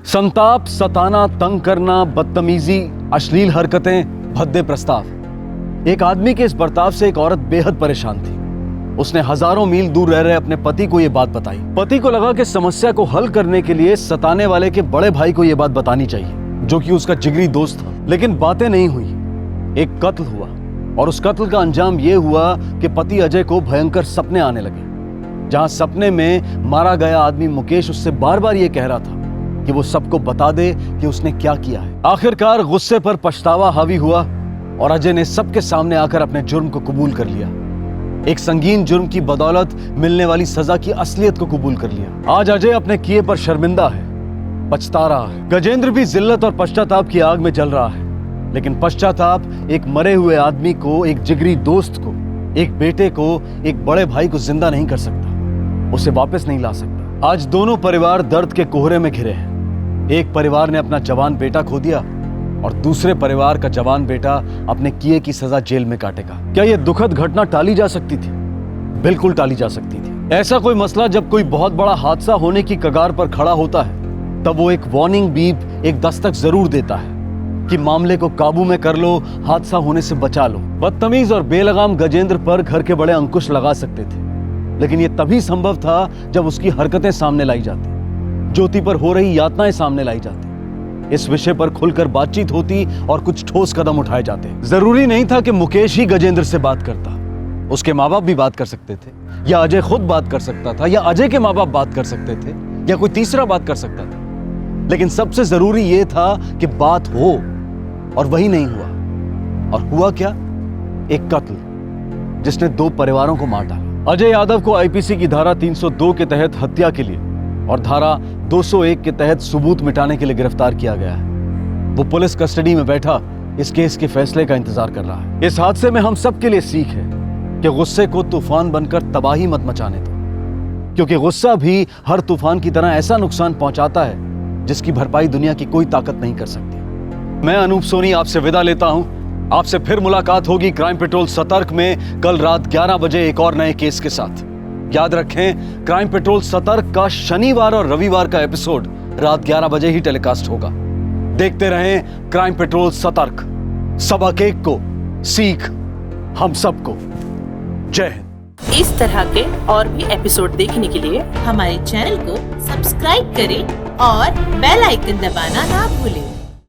संताप, सताना, तंग करना, बदतमीजी, अश्लील हरकतें, भद्दे प्रस्ताव। एक आदमी के इस बर्ताव से एक औरत बेहद परेशान थी। उसने हजारों मील दूर रह रहे अपने पति को यह बात बताई। पति को लगा कि समस्या को हल करने के लिए सताने वाले के बड़े भाई को यह बात बतानी चाहिए, जो कि उसका जिगरी दोस्त था। लेकिन बातें नहीं हुई। एक कत्ल हुआ और उस कत्ल का अंजाम यह हुआ कि पति अजय को भयंकर सपने आने लगे, जहां सपने में मारा गया आदमी मुकेश उससे बार बार यह कह रहा था कि वो सबको बता दे कि उसने क्या किया है। आखिरकार गुस्से पर पछतावा हावी हुआ और अजय ने सबके सामने आकर अपने जुर्म को कबूल कर लिया। एक संगीन जुर्म की बदौलत मिलने वाली सजा की असलियत को कबूल कर लिया। आज अजय अपने किए पर शर्मिंदा है, पछता रहा है। गजेंद्र भी जिल्लत और पश्चाताप की आग में जल रहा है, लेकिन पश्चाताप एक मरे हुए आदमी को, एक जिगरी दोस्त को, एक बेटे को, एक बड़े भाई को जिंदा नहीं कर सकता, उसे वापस नहीं ला सकता। आज दोनों परिवार दर्द के कोहरे में घिरे हैं। एक परिवार ने अपना जवान बेटा खो दिया और दूसरे परिवार का जवान बेटा अपने किए की सजा जेल में काटेगा। क्या यह दुखद घटना टाली जा सकती थी? बिल्कुल टाली जा सकती थी। ऐसा कोई मसला जब कोई बहुत बड़ा हादसा होने की कगार पर खड़ा होता है, तब वो एक वार्निंग बीप, एक दस्तक जरूर देता है कि मामले को काबू में कर लो, हादसा होने से बचा लो। बदतमीज और बेलगाम गजेंद्र पर घर के बड़े अंकुश लगा सकते थे, लेकिन यह तभी संभव था जब उसकी हरकतें सामने लाई जाती, ज्योति पर हो रही यातनाएं सामने लाई जाती, इस विषय पर खुलकर बातचीत होती और कुछ ठोस कदम उठाए जाते। जरूरी नहीं था कि मुकेश ही गजेंद्र से बात करता, उसके माँ बाप भी बात कर सकते थे, या अजय खुद बात कर सकता था, या अजय के माँ बाप बात कर सकते थे, या कोई तीसरा बात कर सकता था। लेकिन सबसे जरूरी यह था कि बात हो, और वही नहीं हुआ। और हुआ क्या? एक कत्ल जिसने दो परिवारों को मार डाला। अजय यादव को आईपीसी की धारा 302 के तहत हत्या के लिए और धारा 201 के तहत सबूत मिटाने के लिए गिरफ्तार किया गया है। वो पुलिस कस्टडी में बैठा इस केस के फैसले का इंतजार कर रहा है। इस हादसे में हम सबके लिए सीख है कि गुस्से को तूफान बनकर तबाही मत मचाने दो, क्योंकि गुस्सा भी हर तूफान की तरह ऐसा नुकसान पहुंचाता है जिसकी भरपाई दुनिया की कोई ताकत नहीं कर सकती। मैं अनूप सोनी आपसे विदा लेता हूं। आपसे फिर मुलाकात होगी क्राइम पेट्रोल सतर्क में कल रात 11 बजे एक और नए केस के साथ। याद रखें, क्राइम पेट्रोल सतर्क का शनिवार और रविवार का एपिसोड रात 11 बजे ही टेलीकास्ट होगा। देखते रहें क्राइम पेट्रोल सतर्क। सबक एक को सीख हम सबको। जय हिंद। इस तरह के और भी एपिसोड देखने के लिए हमारे चैनल को सब्सक्राइब करें और बेल आइकन दबाना ना भूलें।